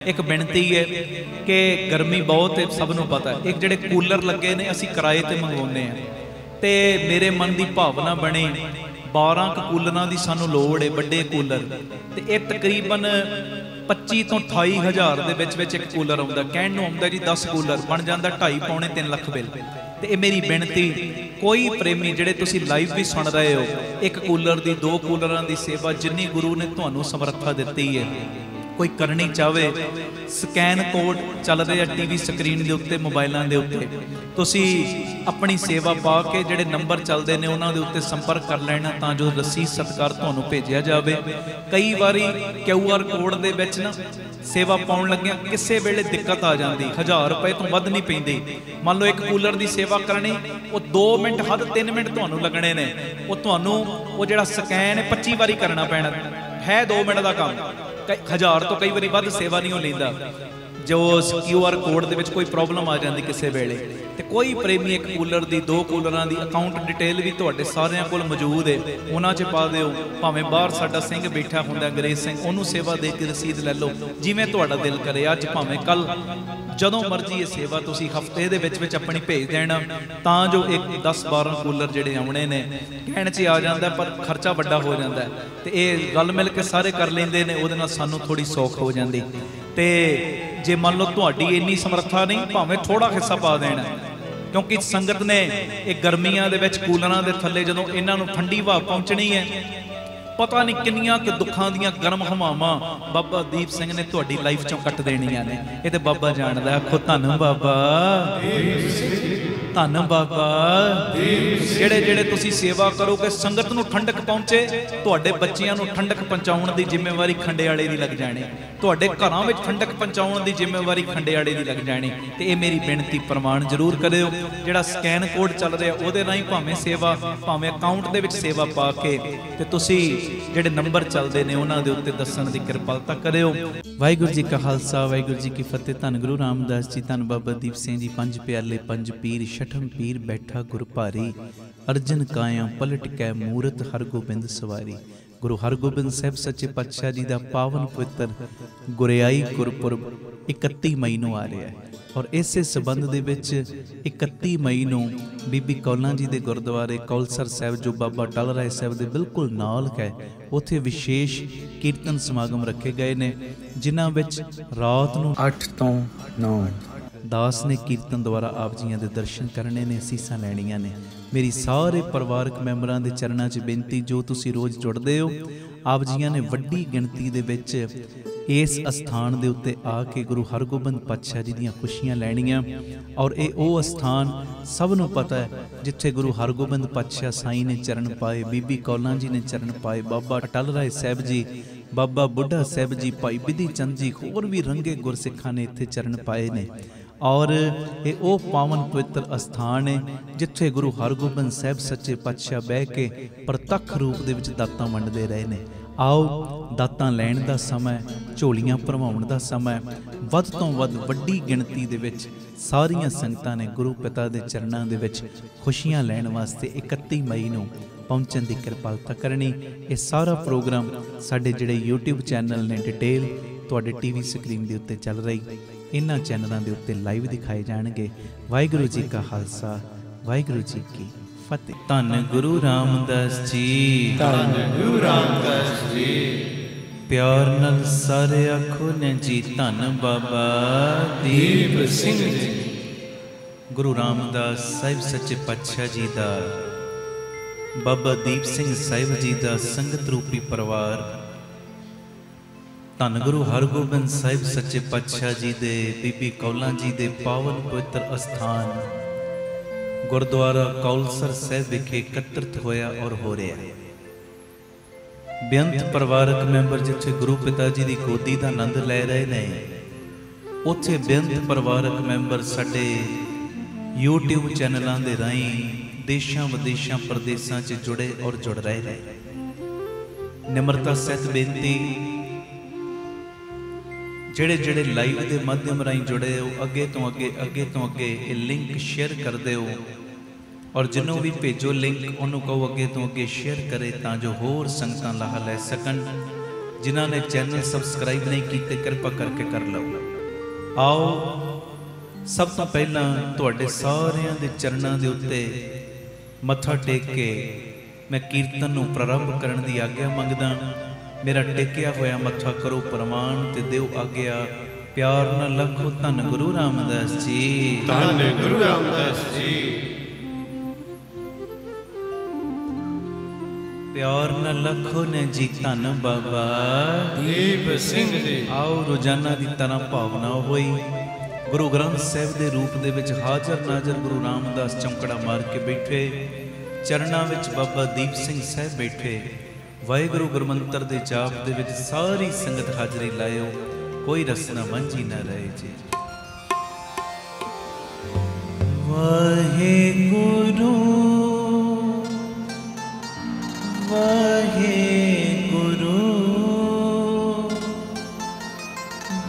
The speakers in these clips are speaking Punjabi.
एक बेनती है कि गर्मी बहुत है, सब नूं पता है। एक जिहड़े कूलर लगे ने असीं किराए ते मंगवाउने आ, ते मेरे मन की भावना बनी 12 कूलरां दी सानूं लोड़ है, वड्डे कूलर, ते ये तकरीबन 25 तो 28 हज़ार दे विच एक कूलर आउंदा। कहण नूं आउंदा जी 10 कूलर बन जांदा 2.5 पौने 3 लाख बिल। ते ये मेरी बेनती, कोई प्रेमी जिहड़े तुसीं लाइव भी सुन रहे हो, एक कूलर दी 2 कूलरां दी सेवा जिन्नी गुरु ने तुहानूं समर्था दित्ती है, कोई करनी चाहे, स्कैन कोड चल रहे टीवी स्क्रीन के उत्ते, मोबाइलों के उत्ते, तुसी अपनी सेवा पा के जिहड़े नंबर चलते हैं उन्होंने उत्ते संपर्क कर लेना, तां जो रसीद सत्कार तुहानूं भेजिया जाए। कई बारी QR कोड दे विच ना सेवा पाउण लग्गिया किसी वेले दिक्कत आ जाती, 1000 रुपए तो वध नहीं पैंदी। मान लो एक कूलर की सेवा करनी, वो 2 मिनट हद 3 मिनट तुहानूं लगने ने, वो तुहानूं वो जिहड़ा स्कैन 25 बारी करना पैना है, 2 मिनट का काम। 1000 तो कई बारी वध सेवा नहीं लेंदा, जो QR कोड दे विच कोई प्रॉब्लम आ जाती किसी वेले। तो कोई प्रेमी एक कूलर की 2 कूलरां की अकाउंट डिटेल भी तुहाडे सारिਆਂ कोल मौजूद है, उन्हां 'च पा दिओ। भावें बाहर साडा सिंह बैठा हुंदा अंग्रेज सिंह, उन्होंने सेवा दे के रसीद लै लो, जिवें तुहाडा दिल करे। अज भावें कल जदों मर्जी ये सेवा तुसीं हफ्ते दे विच अपनी भेज देना, तां जो एक 10-12 कूलर जिहड़े आउणे ने कहण 'च आ जांदा, पर खर्चा वड्डा हो जांदा। ते इह गल मिल के सारे कर लैंदे ने, उहदे नाल सानूं थोड़ी सौख हो जांदी। ते जे मान लो तुहाडी इन्नी समर्था नहीं, भावें थोड़ा हिस्सा पा देना, क्योंकि संगत ने एक गर्मियां दे विच कूलरां दे थल्ले जदों इन्हां नूं ठंडी हवा पहुंचनी है, पता नहीं किन्नियां कि दुखां दीयां गर्म हवावां बाबा दीप सिंह ने तुहाडी लाइफ चों कट देणियां ने। ये ते बाबा जाणदा। आखो धन बाबा, धन बाबा। जेड़े जेड़े तुसी सेवा करोगे, संगत नूं ठंडक पहुंचे, तुहाडे बच्चियां नूं ठंडक पहुंचाउण दी जिम्मेवारी खंडेयाले दी लग जाणी, तुहाडे घरां विच ठंडक पहुंचाउण दी जिम्मेवारी खंडेयाले दी लग जाणी। ते ये मेरी बेनती प्रमाण जरूर करिओ। जिहड़ा स्कैन कोड चल रहा उहदे राहीं भावें सेवा, भावें अकाउंट दे विच सेवा पा के ते तुसी जिहड़े नंबर चलते हैं उन्हां दे उत्ते दस्सण दी किरपालता करिओ। वाहिगुरू जी का खालसा, वाहिगुरू जी की फतेह। धन गुरु रामदास जी, धन बाबा दीप सिंह जी। 5 प्याले 5 पीर, छठम पीर बैठा गुर भारी, अर्जन काया पलट कै मूरत हरगोबिंद सवारी। गुरु हरगोबिंद साहिब सच्चे पातशाह जी का पावन पवित्र गुरियाई गुरपुरब 31 मई नूं आ रहा है, और इसे संबंध दे विच 31 मई नूं बीबी कौलां जी दे गुरुद्वारे कौलसर साहिब, जो बाबा टल राय साहिब दे बिल्कुल नाल है, उत्थे विशेष कीर्तन समागम रखे गए ने, जिन्हां विच रात नूं 8 तो 9 दास ने कीर्तन द्वारा आप जियां दे दर्शन करने ने, सीसां लैणियां ने। मेरी सारे परिवारक मैंबरां दे चरणां 'च बेनती, जो तुसीं रोज़ जुड़दे हो, आप जियां ने वड्डी गिणती दे विच इस अस्थान दे उत्ते आके गुरु हरगोबिंद पातशाह जी दीयां खुशियां लैणियां। और ये वो अस्थान सब नूं पता है जिथे गुरु हरगोबिंद पातशाह साईं ने चरण पाए, बीबी कौलां जी ने चरण पाए, बाबा टल राय साहिब जी, बाबा बुढ़ा साहिब जी, भाई बिधी चंद जी, होर भी रंगे गुरसिखां ने इत्थे चरण पाए ने। और ये वो पावन पवित्र अस्थान है जिथे गुरु हरगोबिंद साहिब सच्चे पातशाह बह के प्रतख रूप दे विच दातां वंडदे रहे ने। आओ दातां लैण दा समय, झोलियां भरवाउण दा समय, वध तो वध वड्डी गिणती दे विच सारियां संगतां ने गुरु पिता दे चरणां दे विच खुशियां लैण वास्ते 31 मई नूं पहुंचण दी किरपालता करनी। ये सारा प्रोग्राम साडे जिहड़े YouTube चैनल ने डिटेल तुहाडे टीवी स्क्रीन दे उत्ते चल रही, इन्हां चैनलों के उत्ते लाइव दिखाए जाएंगे। वाहिगुरू जी का खालसा, वाहिगुरू जी की फतेह। धन गुरु रामदास जी, धन गुरु रामदास जी। प्यार नल सारे आखो ने जी, धन बाबा दीप सिंह जी। गुरु रामदास साहिब सच्चे पातशाह जी का, बाबा दीप सिंह साहिब जी का संगत रूपी परिवार, धन गुरु हरगोबिंद साहिब सच्चे पातशाह जी दे, बीबी कौलां जी दे पावन पवित्र अस्थान गुरुद्वारा कौलसर साहिब विखे एकत्रित होया और हो रहा है। बेअंत परिवारक मैंबर जिथे गुरु पिता जी की गोदी का आनंद ले रहे ने, उत्थे बेअंत परिवारक मैंबर साडे YouTube चैनलों के राही देशां विदेशां प्रदेशों च जुड़े और जुड़ रहे हैं। निमरता सहित बेनती, ਜਿਹੜੇ ਜਿਹੜੇ ਲਾਈਵ ਦੇ ਮਾਧਿਅਮ ਰਾਹੀਂ ਜੁੜੇ ਹੋ, ਅੱਗੇ ਤੋਂ ਅੱਗੇ ਇਹ ਲਿੰਕ ਸ਼ੇਅਰ ਕਰ ਦਿਓ, ਔਰ ਜਿਹਨੂੰ ਵੀ ਭੇਜੋ ਲਿੰਕ ਉਹਨੂੰ ਕਹੋ ਅੱਗੇ ਤੋਂ ਅੱਗੇ ਸ਼ੇਅਰ ਕਰੇ, ਤਾਂ ਜੋ ਹੋਰ ਸੰਗਤਾਂ ਲਾਹਾ ਲੈ ਸਕਣ। जिन्हां ने चैनल सबसक्राइब नहीं किए कृपा करके कर लो। आओ सब तो पहला तुहाडे सारियां दे चरणां दे उत्ते मत्था टेक के मैं कीर्तन नूं प्रारंभ करन दी आग्या मंगदा। मेरा टेकिया होया मत्था करो प्रमाण ते दिओ आग्या। प्यार नाल लखो धन गुरु रामदास जी, धन गुरु रामदास जी। प्यार नाल लखो ने जी धन बाबा दीप सिंह जी। आओ रोजाना की तरह भावना होई गुरु ग्रंथ साहिब के रूप दे विच हाजर नाजर गुरु रामदास चौंकड़ा मार के बैठे। चरणा विच बाबा दीप सिंह साहब बैठे। वाहिगुरु गुरमंत्र दे जाप दे विच सारी संगत हाजरी लायो, कोई रसना मंझी ना रहे जी। वाहिगुरु वाहिगुरु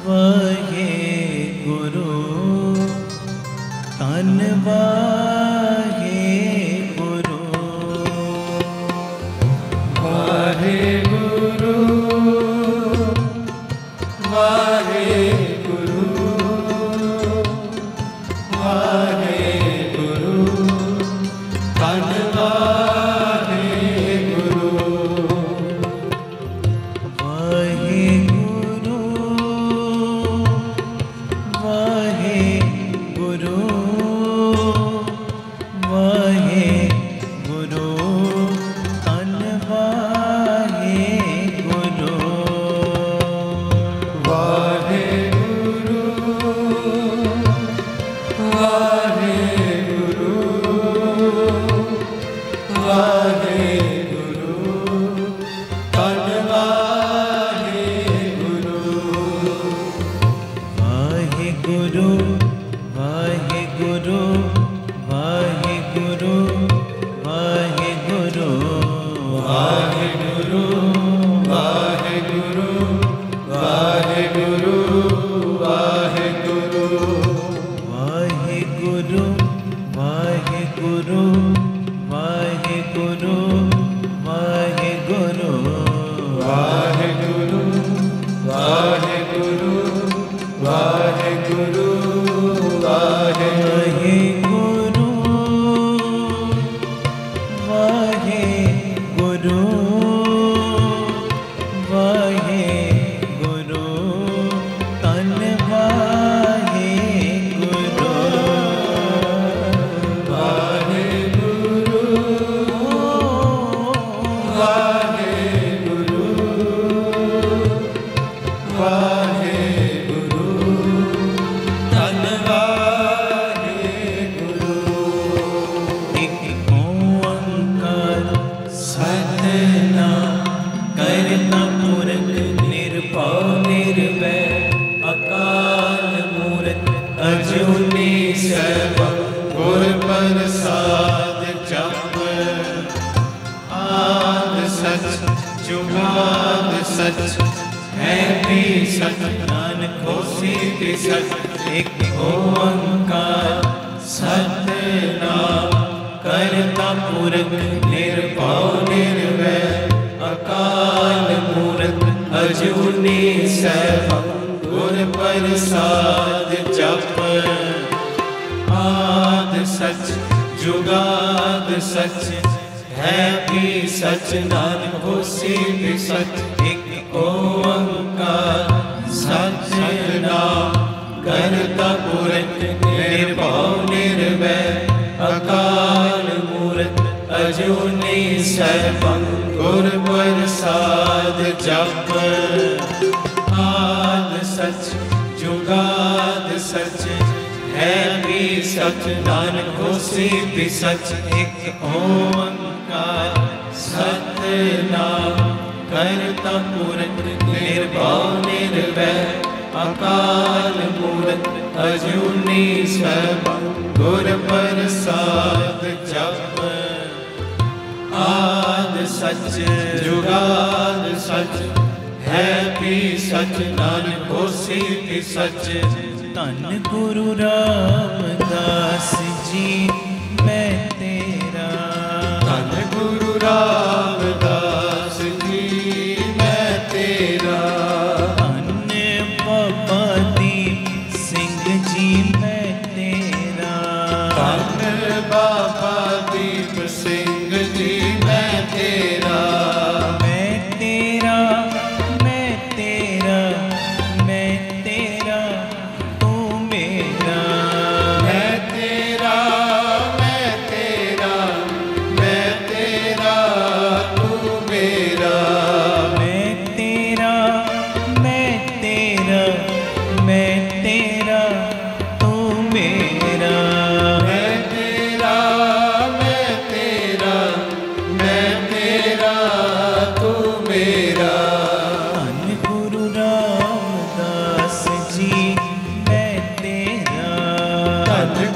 वाहिगुरु धन वाहिगुरु वाहिगुरु वाहिगुरु वाहिगुरु धन वाहिगुरु वाहिगुरु वाहिगुरु वाहिगुरु धन वाहिगुरु वाहिगुरु वाहिगुरु वाहिगुरु धन वाहिगुरु वाहिगुरु वाहिगुरु वाहिगुरु वाहिगुरु वाहिगुरु वाहिगुरु वाहिगुरु वाहिगुरु वाहिगुरु वाहिगुरु वाहिगुरु वाहिगुरु वाहिगुरु वाहिगुरु वाहिगुरु वाहिगुरु वाहिगुरु वाहिगुरु धन वाहिगुरु वाहिगुरु वाहिगुरु वाहिगुरु धन वाहिगुरु एक ओंकार सतनाम करता पुरख निर्भव निर्वैर अकाल मूरत अजूनी सर्वं गुर प्रसाद जप। आद सच जुगाद सच है भी सच नानक होसी भी सच। एक ओंकार सतनाम करता पुरख निर्भव निर्वैर अकाल मूरत अजूनी सर्वं गुर प्रसाद जप। आद सच जुगाद सच है भी सच नानक होसी भी सच। एक ओंकार सतनाम करता पुरख निर्भव निर्वैर अकाल मूरत अजूनी सर्वं गुर प्रसाद जप। आद सच जुगाद सच है भी सच नानक होसी भी सच। एक ओंकार सतनाम करता पुरख निर्भव निर्वैर अकाल मूरत अजूनी सर्वं गुर प्रसाद जप। आद सच जुगाद सच है भी सच नानक होसी भी सच। धन गुरु रामदास जी मैं तेरा। धन गुरु रामदास जी मैं तेरा।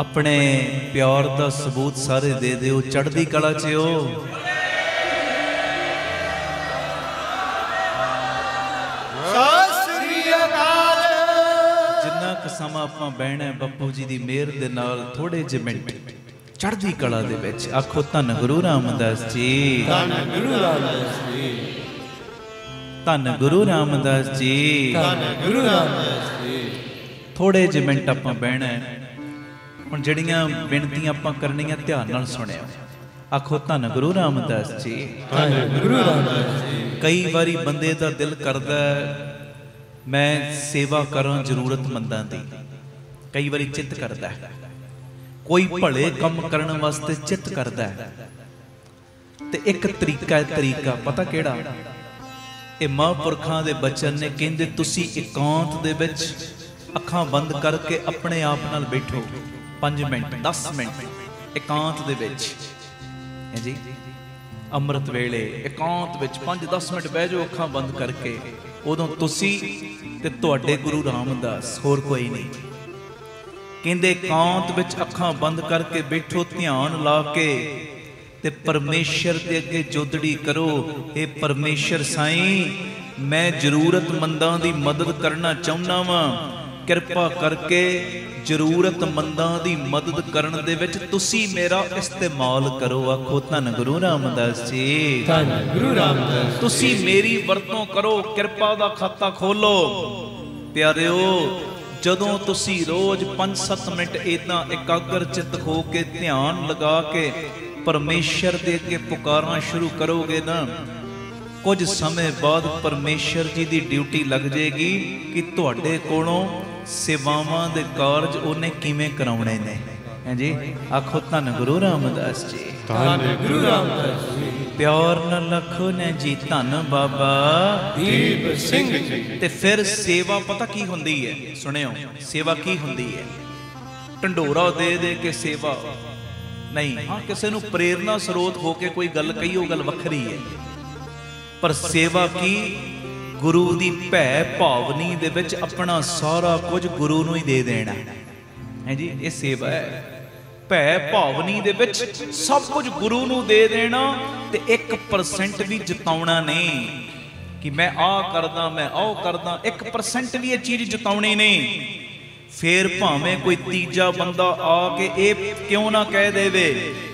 अपने प्यार का सबूत सारे दे दिओ, चढ़दी कला च हो। जिन्ना क समा आपां बहना बापू जी दी मेहर दे नाल थोड़े जे मिनट चढ़दी कला दे विच आखो धन गुरु रामदास जी, धन गुरु रामदास जी, धन गुरु रामदास जी, धन गुरु रामदास जी। थोड़े जे मिनट आपां बहना हुण जिहड़ियां बेनतियां आपां करनियां ध्यान नाल सुणिओ। आखो धन गुरु रामदास जी, धन गुरु रामदास जी। कई बारी बंदे दा दिल करदा मैं सेवा करां जरूरतमंदां दी, कई बारी चित्त करदा कोई भले काम करन वास्ते चित्त करदा ते एक तरीका पता किहड़ा? ये महापुरखां दे बचन ने, कहंदे तुसी एकांत दे विच अखां बंद करके अपने आप नाल बैठो 5 मिनट 10 मिनट एकांत दे विच है जी, अमृत वेले एकांत विच 5-10 मिनट बह जाओ अखां बंद करके। उदों तुसी ते तुहाडे गुरु रामदास, होर कोई नहीं। कहंदे एकांत विच अखां बंद करके बैठो, ध्यान ला के ते परमेश्वर दे अगे जोदड़ी करो। हे परमेश्वर साईं, मैं जरूरतमंदां दी मदद करना चाहुंदा वां, किरपा करके जरूरतमंदां दी मदद करन दे विच तुसी मेरा इस्तेमाल करो। आखो धन गुरु रामदास जी, धन गुरु रामदास। तुसी मेरी वरतों करो, किरपा दा खाता खोलो। प्यारिओ, जदों तुसी रोज 5-7 मिनट इदां एकाग्र चित हो के ध्यान लगा के परमेश्वर दे अगे पुकारना शुरू करोगे ना, कुछ समय बाद परमेश्वर जी दी ड्यूटी लग जाएगी कि तुहाडे कोलों सेवावां दे कारज उन्हें किवें कराउणे ने। है जी, आखो धन गुरु रामदास जी, धन गुरु रामदास जी। प्यार न लखो ने जी, धन बाबा दीप सिंह जी। ते फिर सेवा पता की हुंदी है? सुनियो, सेवा की हुंदी है? ढंडोरा दे दे के सेवा नहीं। हाँ, किसी नूं प्रेरणा स्रोत होके कोई गल कही, वो गल वखरी है, पर सेवा की गुरु दी भै भावनी दे विच अपना सारा कुछ गुरु नूं ही दे देना है जी। ये सेवा है, भै भावनी दे विच सब कुछ गुरु नूं दे देना ते 1% भी जताउणा नहीं कि मैं आ करदा, मैं आओ करदा। 1% भी ये चीज जताउणी नहीं। फिर भावें कोई तीजा बंदा आके ये क्यों ना कह देवे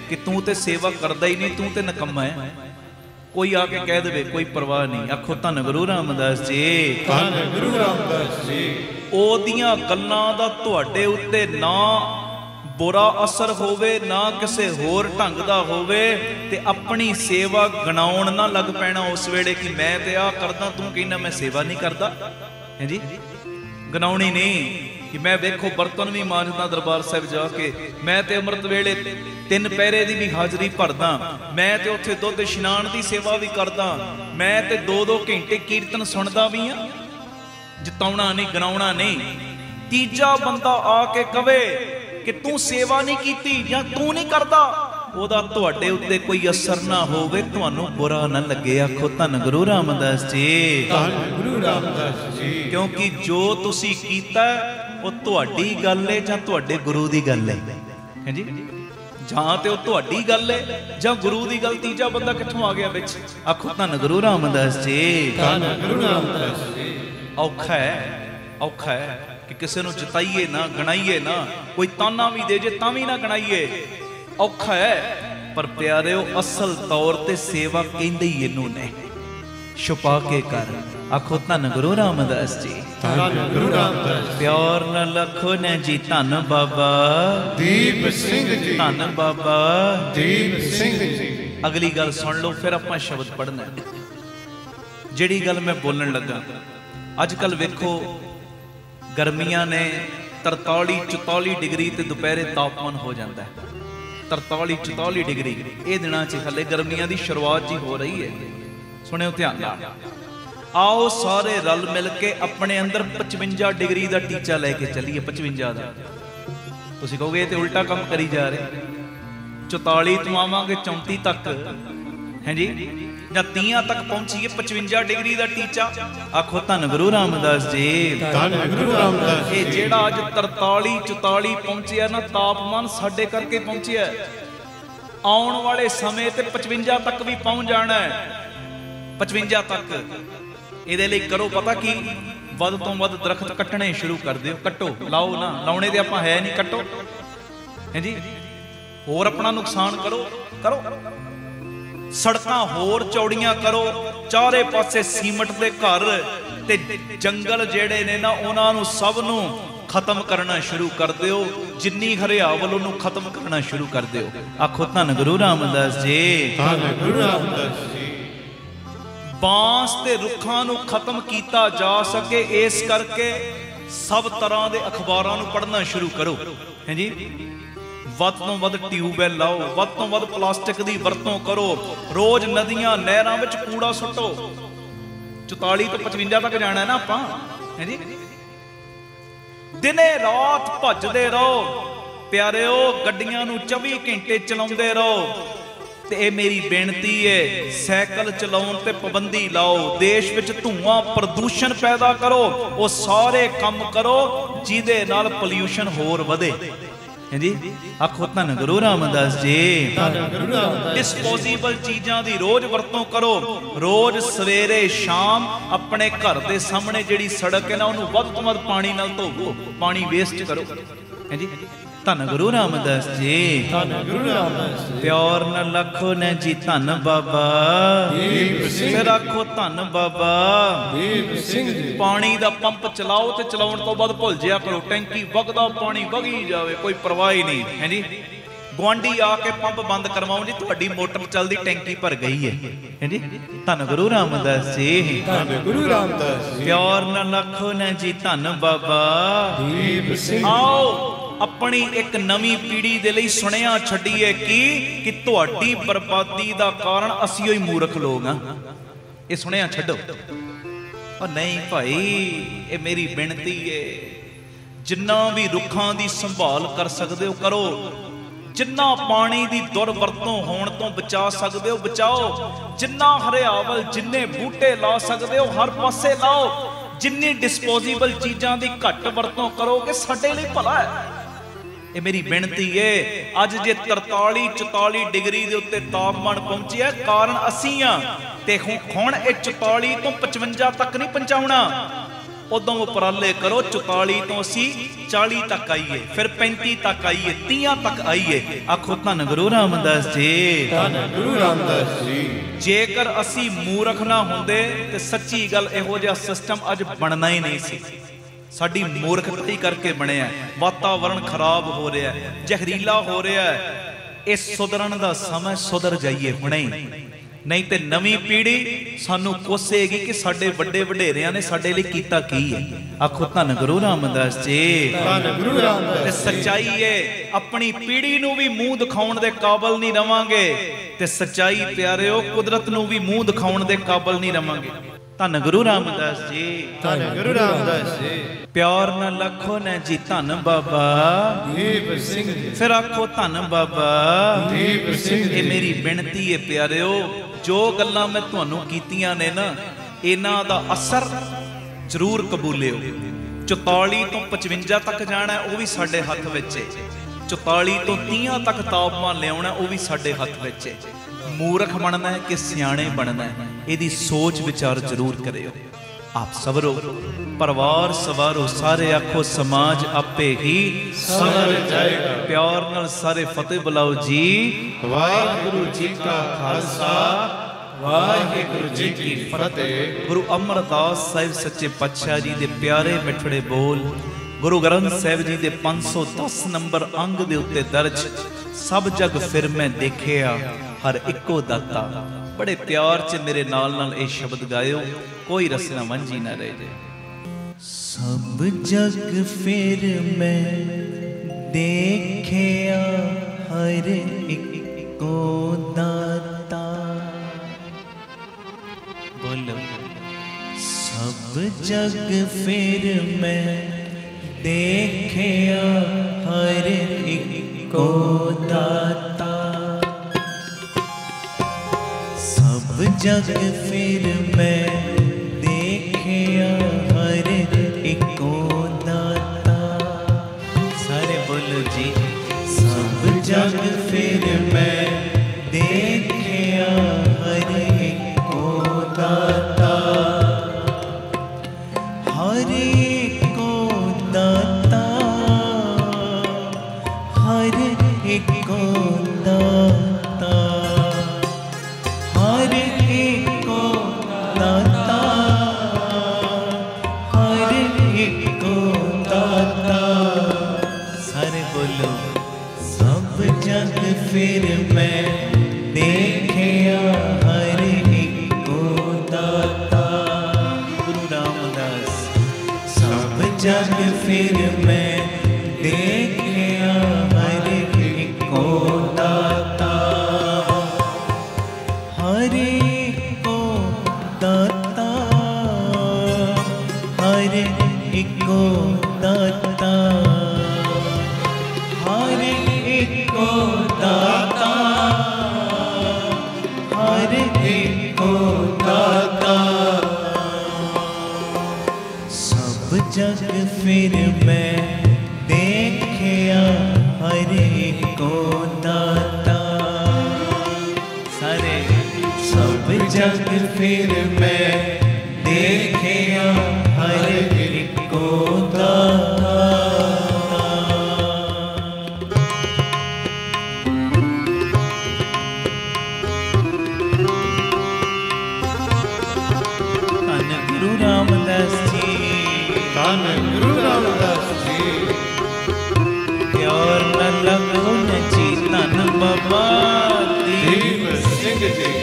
कि तू ते सेवा करदा ही नहीं, तू ते नकम्मा है। कोई आके कह दे, कोई परवाह नहीं। आखो धन गुरु रामदास जी, धन गुरु रामदास जी। ओदियां गल्लां दा तुहाडे उत्ते ना बुरा असर होवे, ना किसे होर ढंग दा होवे, ते अपनी सेवा गणाउण ना लग पैना उस वेले कि मैं ते आ करदा, तू कहना मैं सेवा नहीं करदा। है जी, गणाउणी नहीं कि मैं देखो बर्तन भी मांजदा दरबार साहिब जाके, मैं ते अमृत वेले 3 पैरे दी भी हाजरी भरदा, मैं ते उत्थे दुध इशनान दी सेवा भी करदा, मैं ते 2-2 घंटे कीर्तन सुनदा भी हां। जताउणा नहीं, गणाउणा नहीं। तीजा बंदा आके कवे कि तू सेवा नहीं कीती या तू नहीं करदा, ओदा तुहाडे उत्ते कोई असर ना होवे, तुहानू बुरा ना लगे। आखो धन गुरु रामदास जी, धन गुरु रामदास जी। क्योंकि जो तुसी कीता वो तुहाडी गल है जां तुहाडे गुरु दी गल है जी। जां ते वो तुहाडी गल है जां गुरु दी गल। तीजा बंदा कित्थों आ गया विच? आखो धन गुरु रामदास जी, धन गुरु रामदास जी। औखा है, औखा है कि किसी नूं जताइए ना, गणाइए ना, कोई ताना भी दे जे तां भी ना गणाइए, औखा है। पर प्यारिओ, असल तौर ते सेवा कहंदे ही इनू ने, छुपा के कर। आखो धन गुरु रामदास जी, धन गुरु रामदास। प्यार न लखो ने जी, धन बाबा दीप सिंह जी, धन बाबा दीप सिंह जी। अगली गल सुन लो, फिर आपां शब्द पढ़ना। जिहड़ी गल मैं बोलण लगा, अजकल वेखो गर्मियां ने 43-44 डिग्री ते दोपहरे तापमान हो जाता है 43-44 डिग्री। ये दिनों च हले गर्मियां की शुरुआत जी हो रही है। सुनियो ध्यान नाल, आओ सारे रल मिल के अपने अंदर 55 डिग्री का टीचा लेके चलीए। 55 का तुसीं कहोगे ये तो उल्टा काम करी जा रहे। 44 तो आवांगे 34 तक, है जी, ਜਾਂ 30 ਤੱਕ ਪਹੁੰਚੀਏ, 55 ਡਿਗਰੀ ਦਾ ਟੀਚਾ। ਆਖੋ ਧੰਨ ਗੁਰੂ ਰਾਮਦਾਸ ਜੀ, ਧੰਨ ਗੁਰੂ ਰਾਮਦਾਸ। ਇਹ ਜਿਹੜਾ ਅੱਜ 43 44 ਪਹੁੰਚਿਆ ਨਾ ਤਾਪਮਾਨ, ਸਾਡੇ ਕਰਕੇ ਪਹੁੰਚਿਆ। ਆਉਣ ਵਾਲੇ ਸਮੇਂ ਤੇ 55 ਤੱਕ ਵੀ ਪਹੁੰਚ ਜਾਣਾ ਹੈ, 55 ਤੱਕ। ਇਹਦੇ ਲਈ ਕਰੋ ਪਤਾ ਕੀ, ਵੱਧ ਤੋਂ ਵੱਧ ਦਰਖਤ ਕੱਟਣੇ ਸ਼ੁਰੂ ਕਰ ਦਿਓ। ਕੱਟੋ, ਲਾਓ ਨਾ, ਲਾਉਣੇ ਤੇ ਆਪਾਂ ਹੈ ਨਹੀਂ, ਕੱਟੋ ਹੈ ਜੀ। ਹੋਰ ਆਪਣਾ ਨੁਕਸਾਨ ਕਰੋ। ਸੜਕਾਂ ਹੋਰ ਚੌੜੀਆਂ ਕਰੋ, ਚਾਰੇ ਪਾਸੇ ਸੀਮਟ ਦੇ ਘਰ ਤੇ ਜੰਗਲ ਜਿਹੜੇ ਨੇ ਨਾ ਉਹਨਾਂ ਨੂੰ ਸਭ ਨੂੰ ਖਤਮ ਕਰਨਾ ਸ਼ੁਰੂ ਕਰ ਦਿਓ। ਜਿੰਨੀ ਹਰਿਆਵਲ ਉਹਨੂੰ ਖਤਮ ਕਰਨਾ ਸ਼ੁਰੂ ਕਰ ਦਿਓ। ਆਖੋ ਧੰਨ ਗੁਰੂ ਰਾਮਦਾਸ ਜੀ, ਧੰਨ ਗੁਰੂ ਰਾਮਦਾਸ ਜੀ। ਬਾਂਸ ਤੇ ਰੁੱਖਾਂ ਨੂੰ ਖਤਮ ਕੀਤਾ ਜਾ ਸਕੇ, ਇਸ ਕਰਕੇ ਸਭ ਤਰ੍ਹਾਂ ਦੇ ਅਖਬਾਰਾਂ ਨੂੰ ਪੜ੍ਹਨਾ ਸ਼ੁਰੂ ਕਰੋ ਹੈ ਜੀ। ਵੱਧ ਤੋਂ ਵੱਧ ਟਿਊਬਵੈੱਲ ਲਾਓ, ਵੱਧ ਤੋਂ ਵੱਧ ਪਲਾਸਟਿਕ ਦੀ ਵਰਤੋਂ ਕਰੋ। ਰੋਜ਼ ਨਦੀਆਂ ਨਹਿਰਾਂ ਵਿੱਚ ਕੂੜਾ ਸੁੱਟੋ। 44 ਤੋਂ 55 ਤੱਕ ਜਾਣਾ ਹੈ ਨਾ ਆਪਾਂ ਹੈ ਜੀ। ਦਿਨੇ ਰਾਤ ਭੱਜਦੇ ਰਹੋ ਪਿਆਰਿਓ, ਗੱਡੀਆਂ ਨੂੰ 24 ਘੰਟੇ ਚਲਾਉਂਦੇ ਰਹੋ। ਤੇ ਇਹ ਮੇਰੀ ਬੇਨਤੀ ਹੈ, ਸਾਈਕਲ ਚਲਾਉਣ ਤੇ ਪਾਬੰਦੀ ਲਾਓ। ਦੇਸ਼ ਵਿੱਚ ਧੂਆਂ ਪ੍ਰਦੂਸ਼ਣ ਪੈਦਾ ਕਰੋ, ਉਹ ਸਾਰੇ ਕੰਮ ਕਰੋ ਜਿਹਦੇ ਨਾਲ ਪੋਲਿਊਸ਼ਨ ਹੋਰ ਵਧੇ ਹੈ ਜੀ। ਆਖੋ ਧੰਨ ਗੁਰੂ ਰਾਮਦਾਸ ਜੀ, ਧੰਨ ਗੁਰੂ ਰਾਮਦਾਸ। ਡਿਸਪੋਜ਼ੇਬਲ ਚੀਜ਼ਾਂ ਦੀ ਰੋਜ਼ ਵਰਤੋਂ ਕਰੋ। ਰੋਜ਼ ਸਵੇਰੇ ਸ਼ਾਮ ਆਪਣੇ ਘਰ ਦੇ ਸਾਹਮਣੇ ਜਿਹੜੀ ਸੜਕ ਹੈ ਨਾ ਉਹਨੂੰ ਵੱਧ ਤੋਂ ਵੱਧ ਪਾਣੀ ਨਾਲ ਧੋਵੋ, ਪਾਣੀ ਵੇਸਟ ਕਰੋ ਹੈ ਜੀ। ਧੰਨ ਗੁਰੂ ਰਾਮਦਾਸ ਜੀ, ਧੰਨ ਗੁਰੂ ਰਾਮਦਾਸ। ਪਿਆਰ ਨਾਲ ਲੱਖੋ ਨੇ ਜੀ ਧੰਨ ਬਾਬਾ ਦੀਪ ਸਿੰਘ। ਫਿਰ ਆਖੋ ਧੰਨ ਬਾਬਾ ਦੀਪ ਸਿੰਘ ਜੀ। ਪਾਣੀ ਦਾ ਪੰਪ ਚਲਾਓ ਤੇ ਚਲਾਉਣ ਤੋਂ ਬਾਅਦ ਭੁੱਲ ਜਿਆ ਕਰੋ। ਟੈਂਕੀ ਵਗਦਾ ਪਾਣੀ ਵਗੀ ਜਾਵੇ, ਕੋਈ ਪਰਵਾਹ ਹੀ ਨਹੀਂ ਹੈ ਜੀ। ਗੁਆਂਢੀ ਆ ਕੇ ਪੰਪ ਬੰਦ ਕਰਵਾਓ ਜੀ, ਤੁਹਾਡੀ ਮੋਟਰ ਚੱਲਦੀ, ਟੈਂਕੀ ਭਰ ਗਈ ਹੈ ਜੀ। ਧੰਨ ਗੁਰੂ ਰਾਮਦਾਸ ਜੀ, ਧੰਨ ਗੁਰੂ ਰਾਮਦਾਸ ਜੀ। ਪਿਆਰ ਨਾਲ ਲੱਖੋ ਨੇ ਜੀ ਧੰਨ ਬਾਬਾ ਦੀਪ ਸਿੰਘ। ਆਓ ਆਪਣੀ ਇੱਕ ਨਵੀਂ ਪੀੜ੍ਹੀ ਦੇ ਲਈ ਸੁਣਿਆ ਛੱਡੀਏ ਕਿ ਤੁਹਾਡੀ ਬਰਬਾਦੀ ਦਾ ਕਾਰਨ ਅਸੀਂ ਹੋਈ ਮੂਰਖ ਲੋਕ ਹਾਂ। ਇਹ ਸੁਣਿਆ ਛੱਡੋ। ਉਹ ਨਹੀਂ ਭਾਈ, ਇਹ ਮੇਰੀ ਬੇਨਤੀ ਹੈ, ਜਿੰਨਾ ਵੀ ਰੁੱਖਾਂ ਦੀ ਸੰਭਾਲ ਕਰ ਸਕਦੇ ਹੋ ਕਰੋ। ਜਿੰਨਾ ਪਾਣੀ ਦੀ ਦੁਰਵਰਤੋਂ ਹੋਣ ਤੋਂ ਬਚਾ ਸਕਦੇ ਹੋ ਬਚਾਓ। ਜਿੰਨਾ ਹਰਿਆਵਲ, ਜਿੰਨੇ ਬੂਟੇ ਲਾ ਸਕਦੇ ਹੋ ਹਰ ਪਾਸੇ ਲਾਓ। ਜਿੰਨੀ ਡਿਸਪੋਜ਼ੇਬਲ ਚੀਜ਼ਾਂ ਦੀ ਘੱਟ ਵਰਤੋਂ ਕਰੋਗੇ ਸਾਡੇ ਲਈ ਭਲਾ ਹੈ। ਇਹ ਮੇਰੀ ਬੇਨਤੀ ਏ। ਅੱਜ ਜੇ 43 44 ਡਿਗਰੀ ਦੇ ਉੱਤੇ ਤਾਪਮਾਨ ਪਹੁੰਚਿਆ, ਕਾਰਨ ਅਸੀਂ ਆ। ਤੇ ਹੁਣ ਇਹ 44 ਤੋਂ 55 ਤੱਕ ਨਹੀਂ ਪਹੁੰਚਾਉਣਾ। ਉਦੋਂ ਉਪਰਾਲੇ ਕਰੋ 44 ਤੋਂ ਅਸੀਂ 40 ਤੱਕ ਆਈਏ, ਫਿਰ 35 ਤੱਕ ਆਈਏ, 30 ਤੱਕ ਆਈਏ। ਆਖੋ ਧੰਨ ਗੁਰੂ ਰਾਮਦਾਸ ਜੀ, ਧੰਨ ਗੁਰੂ ਰਾਮਦਾਸ ਜੀ। ਜੇਕਰ ਅਸੀਂ ਮੂਰਖ ਨਾ ਹੁੰਦੇ ਤੇ ਸੱਚੀ ਗੱਲ ਇਹੋ ਜਿਹਾ ਸਿਸਟਮ ਅੱਜ ਬਣਨਾ ਹੀ ਨਹੀਂ ਸੀ। ਸਾਡੀ ਮੂਰਖਤਾ ਕਰਕੇ ਬਣਿਆ। ਵਾਤਾਵਰਣ ਖਰਾਬ ਹੋ ਰਿਹਾ, ਜ਼ਹਿਰੀਲਾ ਹੋ ਰਿਹਾ। ਇਹ ਸੁਧਰਨ ਦਾ ਸਮਾਂ, ਸੁਧਰ ਜਾਈਏ ਹੁਣੇ ਹੀ, ਨਹੀਂ ਤੇ ਨਵੀਂ ਪੀੜ੍ਹੀ ਸਾਨੂੰ ਕੋਸੇਗੀ ਕਿ ਸਾਡੇ ਵੱਡੇ ਵਡੇਰਿਆਂ ਨੇ ਸਾਡੇ ਲਈ ਕੀਤਾ ਕੀ ਹੈ। ਆਖੋ ਧੰਨ ਗੁਰੂ ਰਾਮਦਾਸ ਜੀ, ਧੰਨ ਗੁਰੂ ਰਾਮਦਾਸ। ਤੇ ਸੱਚਾਈ ਹੈ, ਆਪਣੀ ਪੀੜ੍ਹੀ ਨੂੰ ਵੀ ਮੂੰਹ ਦਿਖਾਉਣ ਦੇ ਕਾਬਲ ਨਹੀਂ ਰਵਾਂਗੇ। ਤੇ ਸੱਚਾਈ ਪਿਆਰਿਓ, ਕੁਦਰਤ ਨੂੰ ਵੀ ਮੂੰਹ ਦਿਖਾਉਣ ਦੇ ਕਾਬਲ ਨਹੀਂ ਰਵਾਂਗੇ। ਧੰਨ ਗੁਰੂ ਰਾਮਦਾਸ ਜੀ, ਧੰਨ ਗੁਰੂ ਰਾਮਦਾਸ ਜੀ। ਪਿਆਰ ਨਾਲ ਲੱਖੋ ਨੇ ਜੀ ਧੰਨ ਬਾਬਾ ਦੀਪ ਸਿੰਘ ਜੀ। ਫਿਰ ਆਖੋ ਧੰਨ ਬਾਬਾ ਦੀਪ ਸਿੰਘ ਜੀ। ਇਹ ਮੇਰੀ ਬੇਨਤੀ ਹੈ ਪਿਆਰਿਓ, ਜੋ ਗੱਲਾਂ ਮੈਂ ਤੁਹਾਨੂੰ ਕੀਤੀਆਂ ਨੇ ਨਾ, ਇਹਨਾਂ ਦਾ ਅਸਰ ਜ਼ਰੂਰ ਕਬੂਲਿਓ। 44 ਤੋਂ 55 ਤੱਕ ਜਾਣਾ ਉਹ ਵੀ ਸਾਡੇ ਹੱਥ ਵਿੱਚ ਹੈ। 44 ਤੋਂ 30 ਤੱਕ ਤਾਪਮਾਨ ਲਿਆਉਣਾ ਉਹ ਵੀ ਸਾਡੇ ਹੱਥ ਵਿੱਚ ਹੈ। ਮੂਰਖ ਬਣਨਾ ਹੈ ਕਿ ਸਿਆਣੇ ਬਣਨਾ ਹੈ, ਇਹਦੀ ਸੋਚ ਵਿਚਾਰ ਜ਼ਰੂਰ ਕਰਿਓ। ਆਪ ਸਵਰੋ, ਪਰਿਵਾਰ ਸਵਾਰੋ, ਸਾਰੇ ਆਖੋ ਸਮਾਜ ਆਪੇ ਹੀ ਸਵਰ ਜਾਏਗਾ। ਪਿਆਰ ਨਾਲ ਸਾਰੇ ਫਤਿਹ ਬੁਲਾਓ ਜੀ। ਵਾਹਿਗੁਰੂ ਜੀ ਕਾ ਖਾਲਸਾ, ਵਾਹਿਗੁਰੂ ਜੀ ਕੀ ਫਤਿਹ। ਗੁਰੂ ਅਮਰਦਾਸ ਸਾਹਿਬ ਸੱਚੇ ਪਾਤਸ਼ਾਹ ਜੀ ਦੇ ਪਿਆਰੇ ਮਿੱਠੜੇ ਬੋਲ ਗੁਰੂ ਗ੍ਰੰਥ ਸਾਹਿਬ ਜੀ ਦੇ 510 ਨੰਬਰ ਅੰਗ ਦੇ ਉੱਤੇ ਦਰਜ, ਸਭ ਜਗ ਫਿਰ ਮੈਂ ਦੇਖਿਆ ਹਰ ਇੱਕੋ ਦਾਤਾ। ਬੜੇ ਪਿਆਰ 'ਚ ਮੇਰੇ ਨਾਲ ਇਹ ਸ਼ਬਦ ਗਾਇਓ, ਕੋਈ ਰਸਨਾ ਵਾਂਝੀ ਨਾ ਰਹਿ ਜਾਏ। ਸਭ ਜਗ ਫਿਰ ਮੈਂ ਦੇਖਿਆ ਹਰ ਇੱਕੋ ਦਾਤਾ। ਬੋਲੋ, ਸਭ ਜਗ ਫਿਰ ਮੈਂ ਦੇਖਿਆ ਹਰ ਇੱਕੋ ਦਾਤਾ। जग फिर मैं देखिया हर इको दाता। सारे बोलो जी। सब जग फिर मैं देखिया हर इको दाता, हर इको दाता, हर इको दाता, हर इको दाता, हर इको दाता। सारे बोलो। सब जग फिर मैं देखिया हर इको दाता। गुरु रामदास। सब जग फिर मैं देखिया हर इको दाता, हर इको दाता, हर इको दाता, हर इको दाता, हर इको दाता। सब जग फिर मैं देखिया हर इको दाता। सारे। सब जग फिर मैं देखिया हर इको दाता। धन गुरु रामदास जी। धन गुरु रामदास जी। प्यार न लगो न जी। धन बाबा दीप सिंह जी।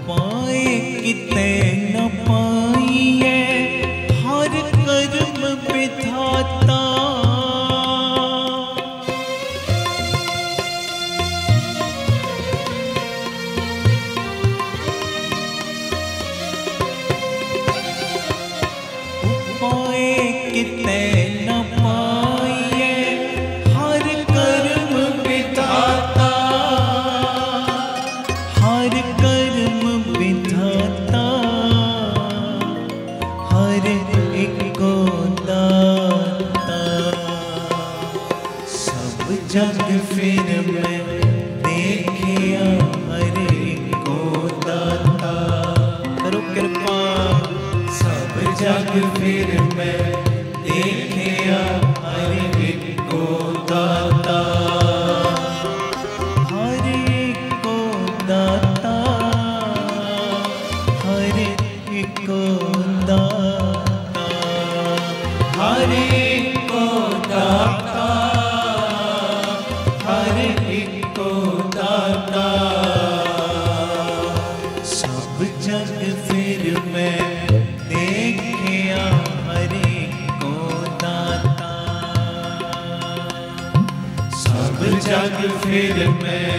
पाए किते न पाइए हर कर्म विधाता। पाए किते न पाइए हर कर्म विधाता, हर कर्म विधाता, हर इको दाता। सब जग फिर मैं देखिया हर इको दाता। करो कृपा। सब जग फिर मैं देखिया हर इको दाता, हर इको दाता, हर इको दाता, हर इको दाता, हर इको दाता। सब जग फिर मैं देखिया हर इको दाता। सब जग फिर मैं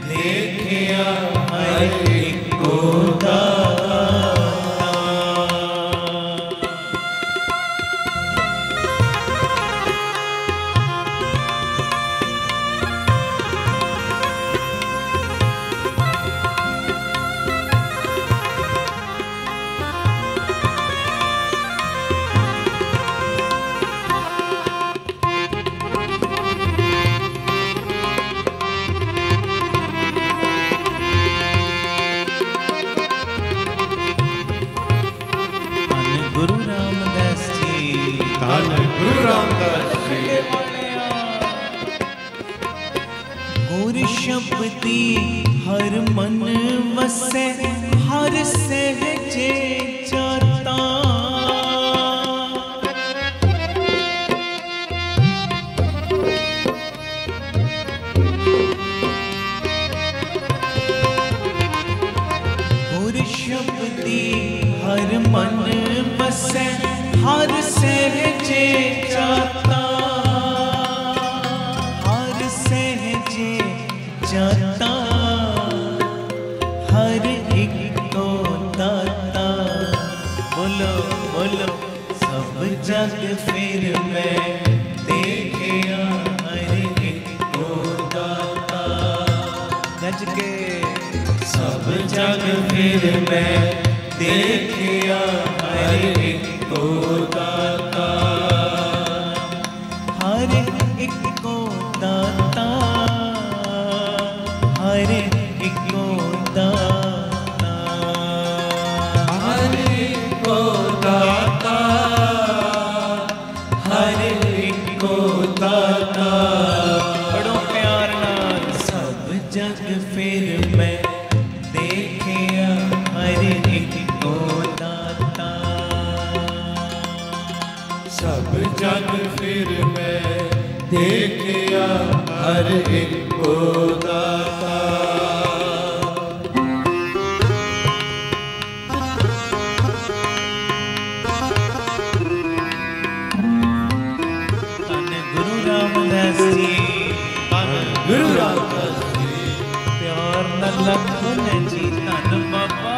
देखिया हर इको दाता। गुरु रामदास जी। धन गुरु रामदास जी। गुर शब्दी हर मन वसै हर सहजे जाता। गुर शब्दी हर मन वसै हर सहजे जाता, हर सहजे जाता, जग फिर मैं देखिया हर इको दाता, हर इको दाता, हर इको दाता, हर इको दाता, हर इको दाता। बड़ो प्यार नाल सब जग फिर मैं देखिया हर इको दाता, सब जग फिर मैं देखिया हर इको दाता। धन गुरु रामदास जी, गुरु रामदास जी, प्यार न लखन जी, धन बाबा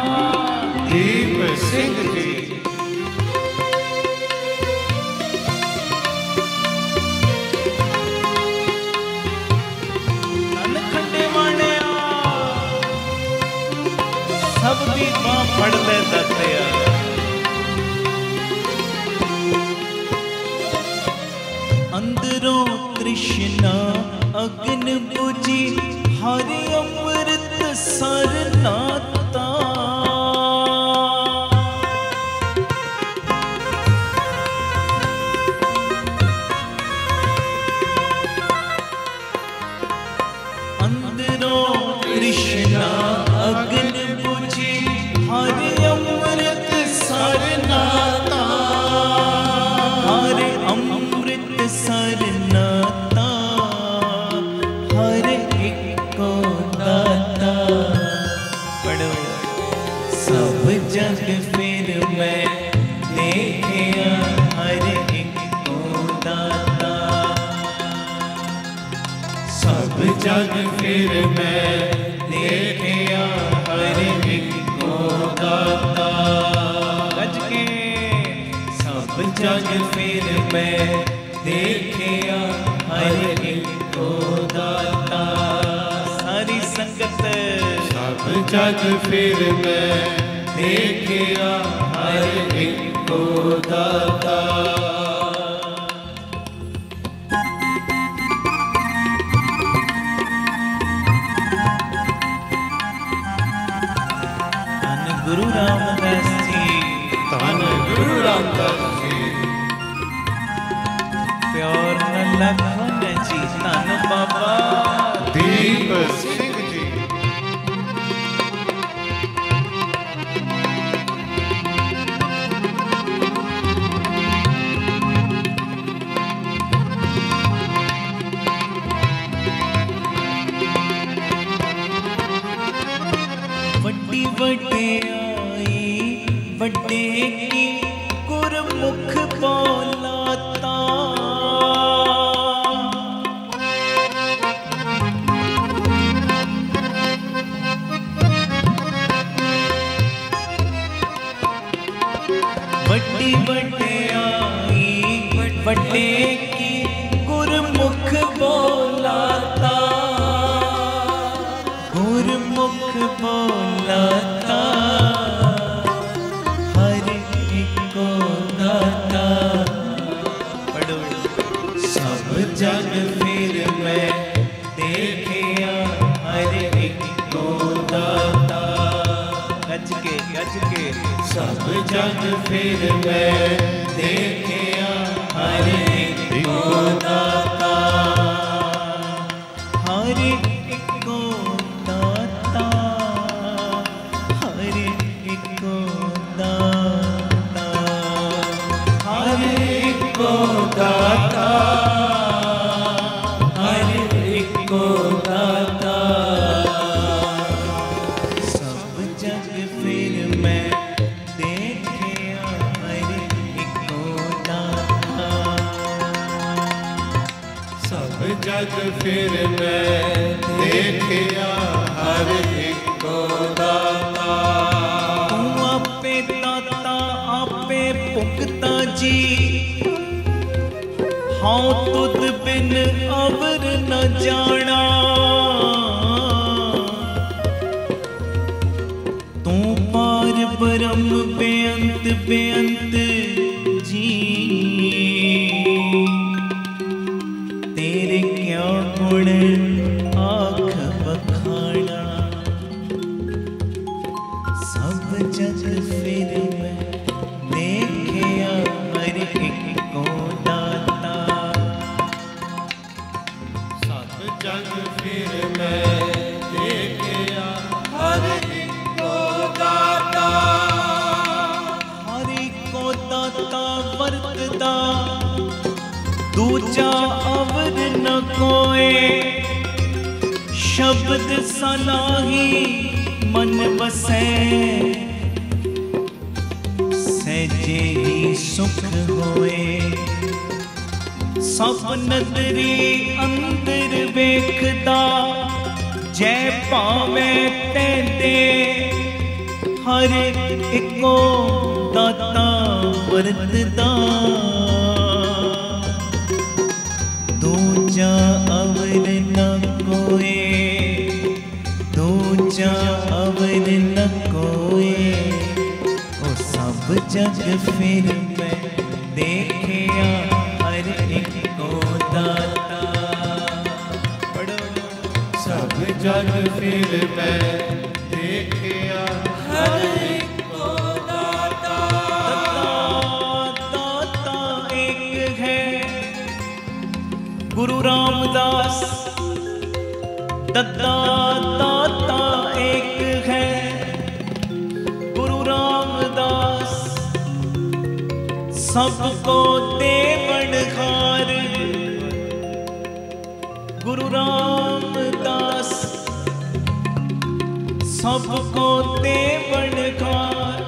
दीप सिंह जी, धन खंडे वाणिया, सब दी बां फड़ ले दातिया। अंदरों तृष्णा अग्न बुझी, हरि अमृत सर नाता। अंदरों तृष्णा अग्न बुझी, हरि अमृत सर नाता, हरि अमृत सर नाता, हर इको दाता। पढ़ो सब जग फिर मैं देखिया हर इको दाता, सब जग फिर मैं देखिया हर इको दाता। गज के सब जग फिर मैं देखिया हर इको दाता। सारी संगत सब जग फिर मैं देखिया हर इको दाता। धन गुरु रामदास जी, धन गुरु रामदास जी, प्यार न लखन जी, धन बाबा दीप सिंह जी, वड्डी वड्डियाई वड्डे की गुरमुख बोलाता। वड्डी वड्डियाई वड्डे की गुरमुख बोलाता, गुरमुख बोलाता, हर इको दाता। पढ़ो सब जग फिर मैं देखिया हर इको दाता। गज के सब जग फिर मैं देखिया हर इको दाता। हर इको दाता, हर इको दाता, हर इको दाता, हर इको दाता। सब जग फिर मैं देखिया हर इको दाता। सब जग फिर मैं देखिया हर इको दाता। तू आपे दाता आपे भुगता जी, हाँ तुद बिन अवर न जाना। बेअंत जी तेरे क्या गुण आँख बखाना। सब जग फिर मैं देखिया हर एक को दाता। सब जग फिर मैं देखिया हर एक को दाता। हर एक को दाता वरतदा दूजा अवर न कोए। शब्द सलाही मन बसै सहजे ही सुख होए। सब नदरी अंदर वेखदा जै पावे तै दे। हर इको दाता वरतदा दूजा अवर न कोए। दूजा अवर न कोए। ओ सब जग फिर मैं देखिया हर एक को दाता। सब जग फिर मैं देखिया हर एक को दाता। दाता एक है गुरु रामदास। दाता एक है गुरु रामदास। सबको देवन खार गुरु रामदास। सबको देवन खार।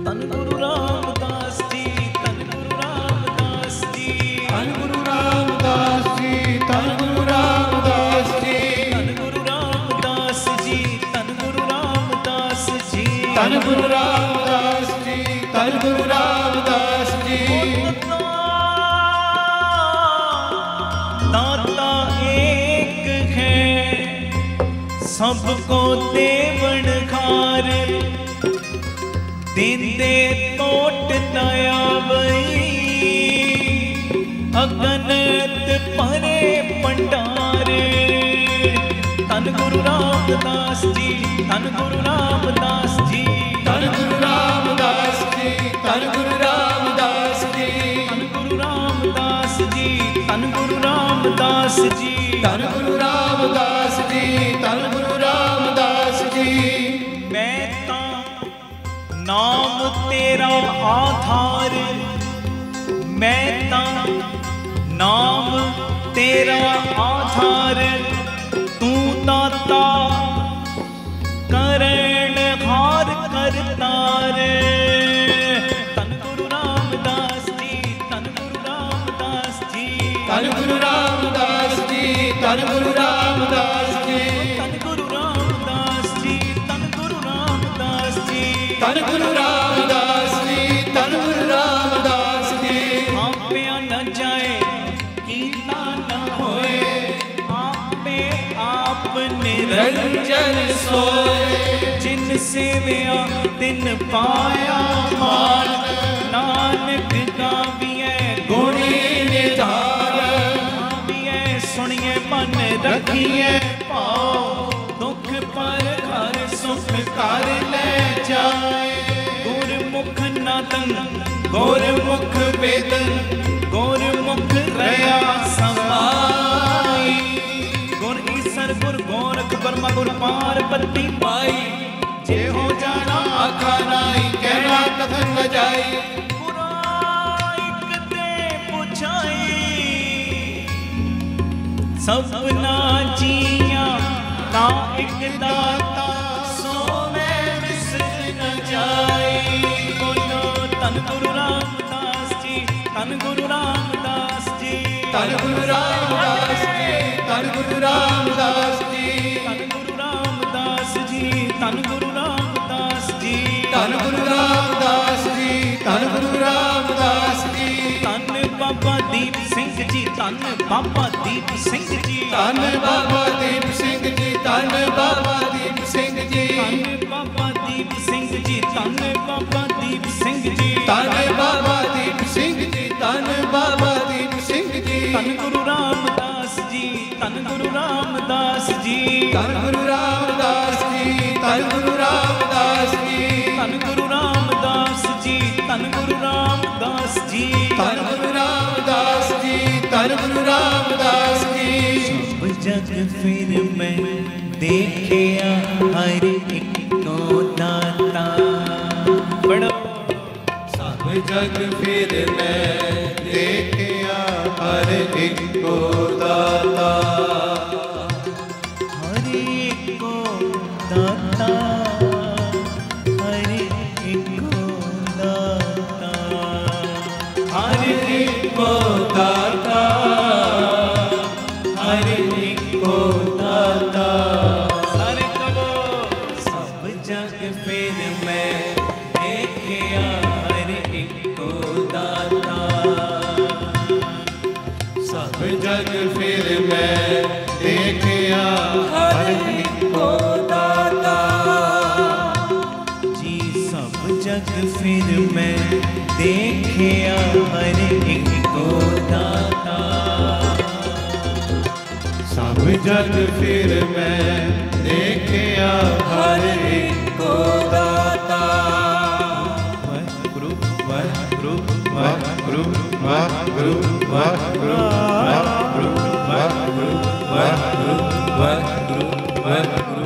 तन गुरु रामदास जी तन गुरु रामदास जी। धन गुरु रामदास जी धन गुरु रामदास जी। तन गुरु रामदास जी तन गुरु रामदास जी। धन गुरु रामदास जी धन गुरु रामदास जी। दाता एक है सबको देवन खार। देंदे तोट दया बई अगनत परे पंडार। तन गुरु रामदास जी तन गुरु रामदास जी। धन गुरु रामदास जी धन गुरु रामदास जी। तन गुरु रामदास जी तन गुरु रामदास जी। धन गुरु रामदास जी धन गुरु रामदास जी। मैं ता नाम तेरा आधार। मैं ता नाम तेरा आधार। तू दाता करण हार करतार। तन गुरु रामदास जी तन गुरु रामदास जी। धन गुरु रामदास जी धन गुरु रामदास जी। तन गुरु रामदास जी तन गुरु रामदास जी। धन गुरु रामदास जी धन गुरु रामदास जी। आपया न जाए कीता न होए। आपे आप निरंजन सोए। जिन सेविया तिन पाया मान। नानक गाविए गुणी निधान। गाविए सुनिए मन रखिए पाओ। दुख पर घर सुख कर ले जाए। गुरमुख नादन गुरमुख वेदन गुरमुख रया समाई। गुर ईसर गुर गोरख ब्रह्मा गुर पार्वती पाई। जे हो जाना आखा नाई कहना कथन न जाई। पुराइक ते पुछाई। सपना जिया ता एक दाता सो मैं विसर न जाई। बोलो तन गुरु रामदास जी तन गुरु रामदास जी। धन गुरु रामदास जी धन गुरु रामदास जी। तन गुरु रामदास जी तन गुरु रामदास जी। धन गुरु रामदास जी धन गुरु रामदास जी। तन बाबा दीप सिंह जी तन बाबा दीप सिंह जी। धन बाबा दीप सिंह जी धन बाबा दीप सिंह जी। तन बाबा दीप सिंह जी तन बाबा दीप सिंह ਧੰਨ ਗੁਰੂ ਰਾਮਦਾਸ ਜੀ, ਧੰਨ ਗੁਰੂ ਰਾਮਦਾਸ ਜੀ, ਧੰਨ ਗੁਰੂ ਰਾਮਦਾਸ ਜੀ, ਧੰਨ ਗੁਰੂ ਰਾਮਦਾਸ ਜੀ, ਧੰਨ ਗੁਰੂ ਰਾਮਦਾਸ ਜੀ, ਧੰਨ ਗੁਰੂ ਰਾਮਦਾਸ ਜੀ, ਧੰਨ ਗੁਰੂ ਰਾਮਦਾਸ ਜੀ। ਸਭ ਜਗ ਫਿਰ ਮੈਂ ਦੇਖਿਆ ਹਰ ਇੱਕੋ ਦਾਤਾ। ਪੜੋ। ਸਭ ਜਗ ਫਿਰ ਮੈਂ ਦੇਖਿਆ ਹਰ ਇੱਕੋ ਦਾਤਾ। ਹਰ ਇੱਕੋ ਦਾਤਾ, ਹਰ ਇੱਕੋ ਦਾਤਾ, ਹਰ ਇੱਕੋ ਦਾਤਾ, ਹਰ ਇੱਕੋ ਦਾਤਾ। ਸਾਰੇ ਕਹੋ। ਸਭ ਜਗ ਫਿਰ ਮੈਂ ਦੇਖਿਆ ਹਰ ਇੱਕੋ ਦਾਤਾ। ਸਭ ਜਗ ਫਿਰ ਮੈਂ ਦੇਖਿਆ ਹਰ ਇੱਕੋ ਦਾਤਾ। ਜੀ ਸਭ ਜਗ ਫਿਰ ਮੈਂ ਦੇਖਿਆ ਹਰ ਇੱਕੋ ਦਾਤਾ। ਸਭ ਜਗ ਫਿਰ ਮੈਂ ਦੇਖਿਆ ਹਰ ਇੱਕੋ ਦਾਤਾ। ਵਾਹਿਗੁਰੂ ਵਾਹਿਗੁਰੂ ਵਾਹਿਗੁਰੂ ਵਾਹਿਗੁਰੂ ਵਾਹਿਗੁਰੂ ਵਾਹਿਗੁਰੂ ਵਾਹਿਗੁਰੂ ਵਾਹਿਗੁਰੂ ਵਾਹਿਗੁਰੂ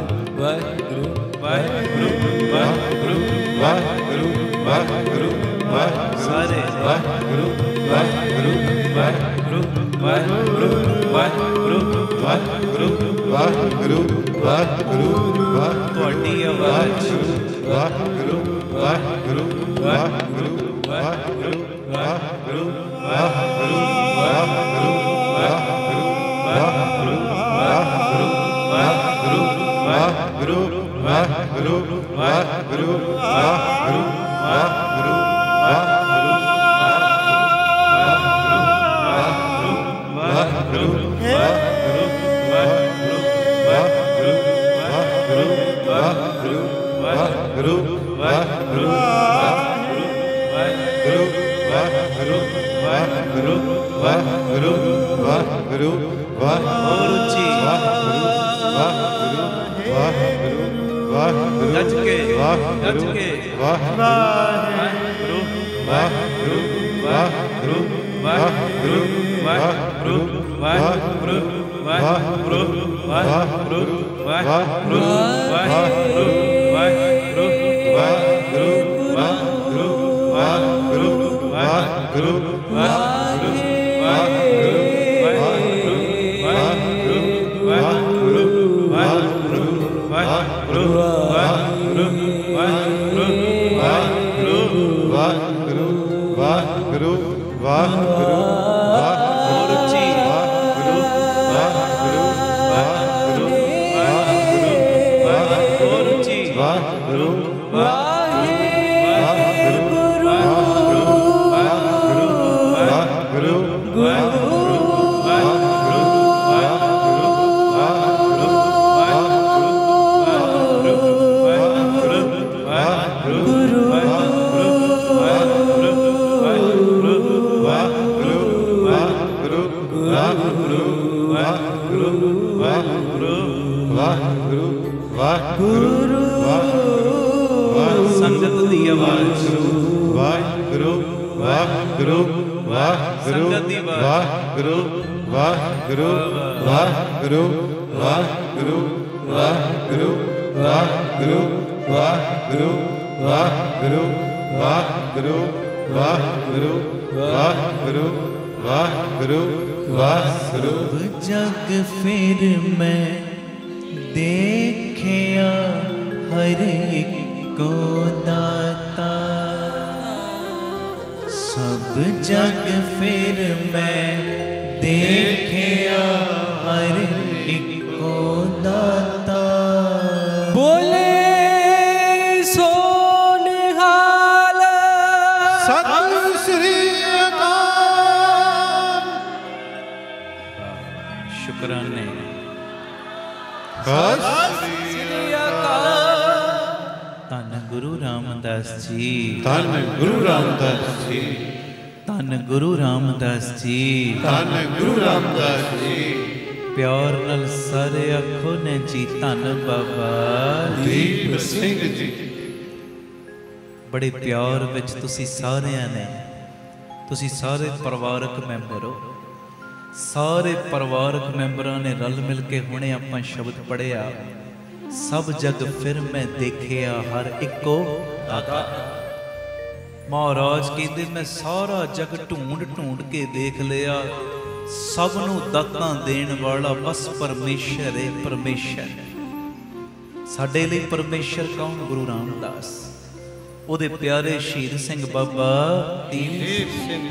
ਵਾਹਿਗੁਰੂ ਵਾਹਿਗੁਰੂ ਵਾਹਿਗੁਰੂ ਵਾਹਿਗੁਰੂ ਵਾਹਿਗੁਰੂ ਵਾਹਿਗੁਰੂ ਸਾਰੇ ਵਾਹਿਗੁਰੂ ਵਾਹਿਗੁਰੂ ਵਾਹਿਗੁਰੂ ਵਾਹਿਗੁਰੂ ਵਾਹਿਗੁਰੂ ਵਾਹਿਗੁਰੂ ਵਾਹਿਗੁਰੂ ਵਾਹਿਗੁਰੂ ਤੁਹਾਡੀ ਆਵਾਜ਼ ਵਾਹਿਗੁਰੂ ਵਾਹਿਗੁਰੂ ਵਾਹਿਗੁਰੂ ਵਾਹਿਗੁਰੂ ਵਾਹਿਗੁਰੂ ਵਾਹਿਗੁਰੂ ਵਾਹਿਗੁਰੂ ਵਾਹਿਗੁਰੂ ਵਾਹਿਗੁਰੂ ਵਾਹਿਗੁਰੂ ਵਾਹਿਗੁਰੂ ਵਾਹਿਗੁਰੂ ਵਾਹਿਗੁਰੂ ਵਾਹਿਗੁਰੂ ਵਾਹਿਗੁਰੂ ਵਾਹਿਗੁਰੂ ਗੱਜ ਕੇ ਗੱਜ ਕੇ ਵਾਹਿਗੁਰੂ ਵਾਹਿਗੁਰੂ ਵਾਹਿਗੁਰੂ ਵਾਹਿਗੁਰੂ ਵਾਹਿਗੁਰੂ ਵਾਹਿਗੁਰੂ ਵਾਹਿਗੁਰੂ ਵਾਹਿਗੁਰੂ ਵਾਹਿਗੁਰੂ ਵਾਹਿਗੁਰੂ ਵਾਹਿਗੁਰੂ ਵਾਹਿਗੁਰੂ ਵਾਹਿਗੁਰੂ ਵਾਹਿਗੁਰੂ ਵਾਹਿਗੁਰੂ ਸੰਗਤ ਦੀ ਆਵਾਜ਼ ਵਾਹਿਗੁਰੂ ਵਾਹਿਗੁਰੂ ਵਾਹਿਗੁਰੂ ਸੰਗਤ ਦੀ ਆਵਾਜ਼ ਵਾਹਿਗੁਰੂ ਵਾਹਿਗੁਰੂ ਵਾਹਿਗੁਰੂ ਵਾਹਿਗੁਰੂ ਵਾਹਿਗੁਰੂ ਵਾਹਿਗੁਰੂ ਵਾਹਿਗੁਰੂ ਵਾਹਿਗੁਰੂ ਵਾਹਿਗੁਰੂ ਵਾਹਿਗੁਰੂ ਵਾਹਿਗੁਰੂ ਵਾਹਿਗੁਰੂ ਵਾਹਿਗੁਰੂ ਜਗ ਫਿਰ ਮੈਂ ਦੇਖਿਆ ਹਰ ਇੱਕੋ ਦਾਤਾ। ਸਭ ਜਗ ਫਿਰ ਮੈਂ ਦੇਖਿਆ ਹਰ ਇੱਕੋ ਦਾਤਾ। ਬੋਲੇ ਸੋ ਨਿਹਾਲ ਸਤਿ ਸ੍ਰੀ ਅਕਾਲ। ਸ਼ੁਕਰਾਨੇ। ਧੰਨ ਗੁਰੂ ਰਾਮਦਾਸ ਜੀ, ਧੰਨ ਗੁਰੂ ਰਾਮਦਾਸ ਜੀ, ਧੰਨ ਗੁਰੂ ਰਾਮਦਾਸ ਜੀ, ਧੰਨ ਗੁਰੂ ਰਾਮਦਾਸ ਜੀ, ਪਿਆਰ ਨਾਲ ਸਾਰੇ ਆਖੋ ਨੇ ਜੀ ਧੰਨ ਬਾਬਾ ਦੀਪ ਸਿੰਘ ਜੀ। ਬੜੇ ਪਿਆਰ ਵਿੱਚ ਤੁਸੀਂ ਸਾਰਿਆਂ ਨੇ, ਤੁਸੀਂ ਸਾਰੇ ਪਰਿਵਾਰਕ ਮੈਂਬਰ ਹੋ, ਸਾਰੇ ਪਰਿਵਾਰਕ ਮੈਂਬਰਾਂ ਨੇ ਰਲ ਮਿਲ ਕੇ ਹੁਣੇ ਆਪਾਂ ਸ਼ਬਦ ਪੜ੍ਹਿਆ, ਸਭ ਜਗ ਫਿਰ ਮੈਂ ਦੇਖਿਆ ਹਰ ਇੱਕੋ ਦਾਤਾ। ਮਹਾਰਾਜ ਕਹਿੰਦੇ ਮੈਂ ਸਾਰਾ ਜਗ ਢੂੰਡ ਢੂੰਡ ਕੇ ਦੇਖ ਲਿਆ, ਸਭ ਨੂੰ ਦਾਤਾਂ ਦੇਣ ਵਾਲਾ ਬਸ ਪਰਮੇਸ਼ਰ ਹੈ। ਪਰਮੇਸ਼ਰ ਸਾਡੇ ਲਈ ਪਰਮੇਸ਼ਰ ਕੌਣ? ਗੁਰੂ ਰਾਮਦਾਸ, ਉਹਦੇ ਪਿਆਰੇ ਸ਼ਹੀਦ ਸਿੰਘ ਬਾਬਾ ਦੀਪ ਸਿੰਘ।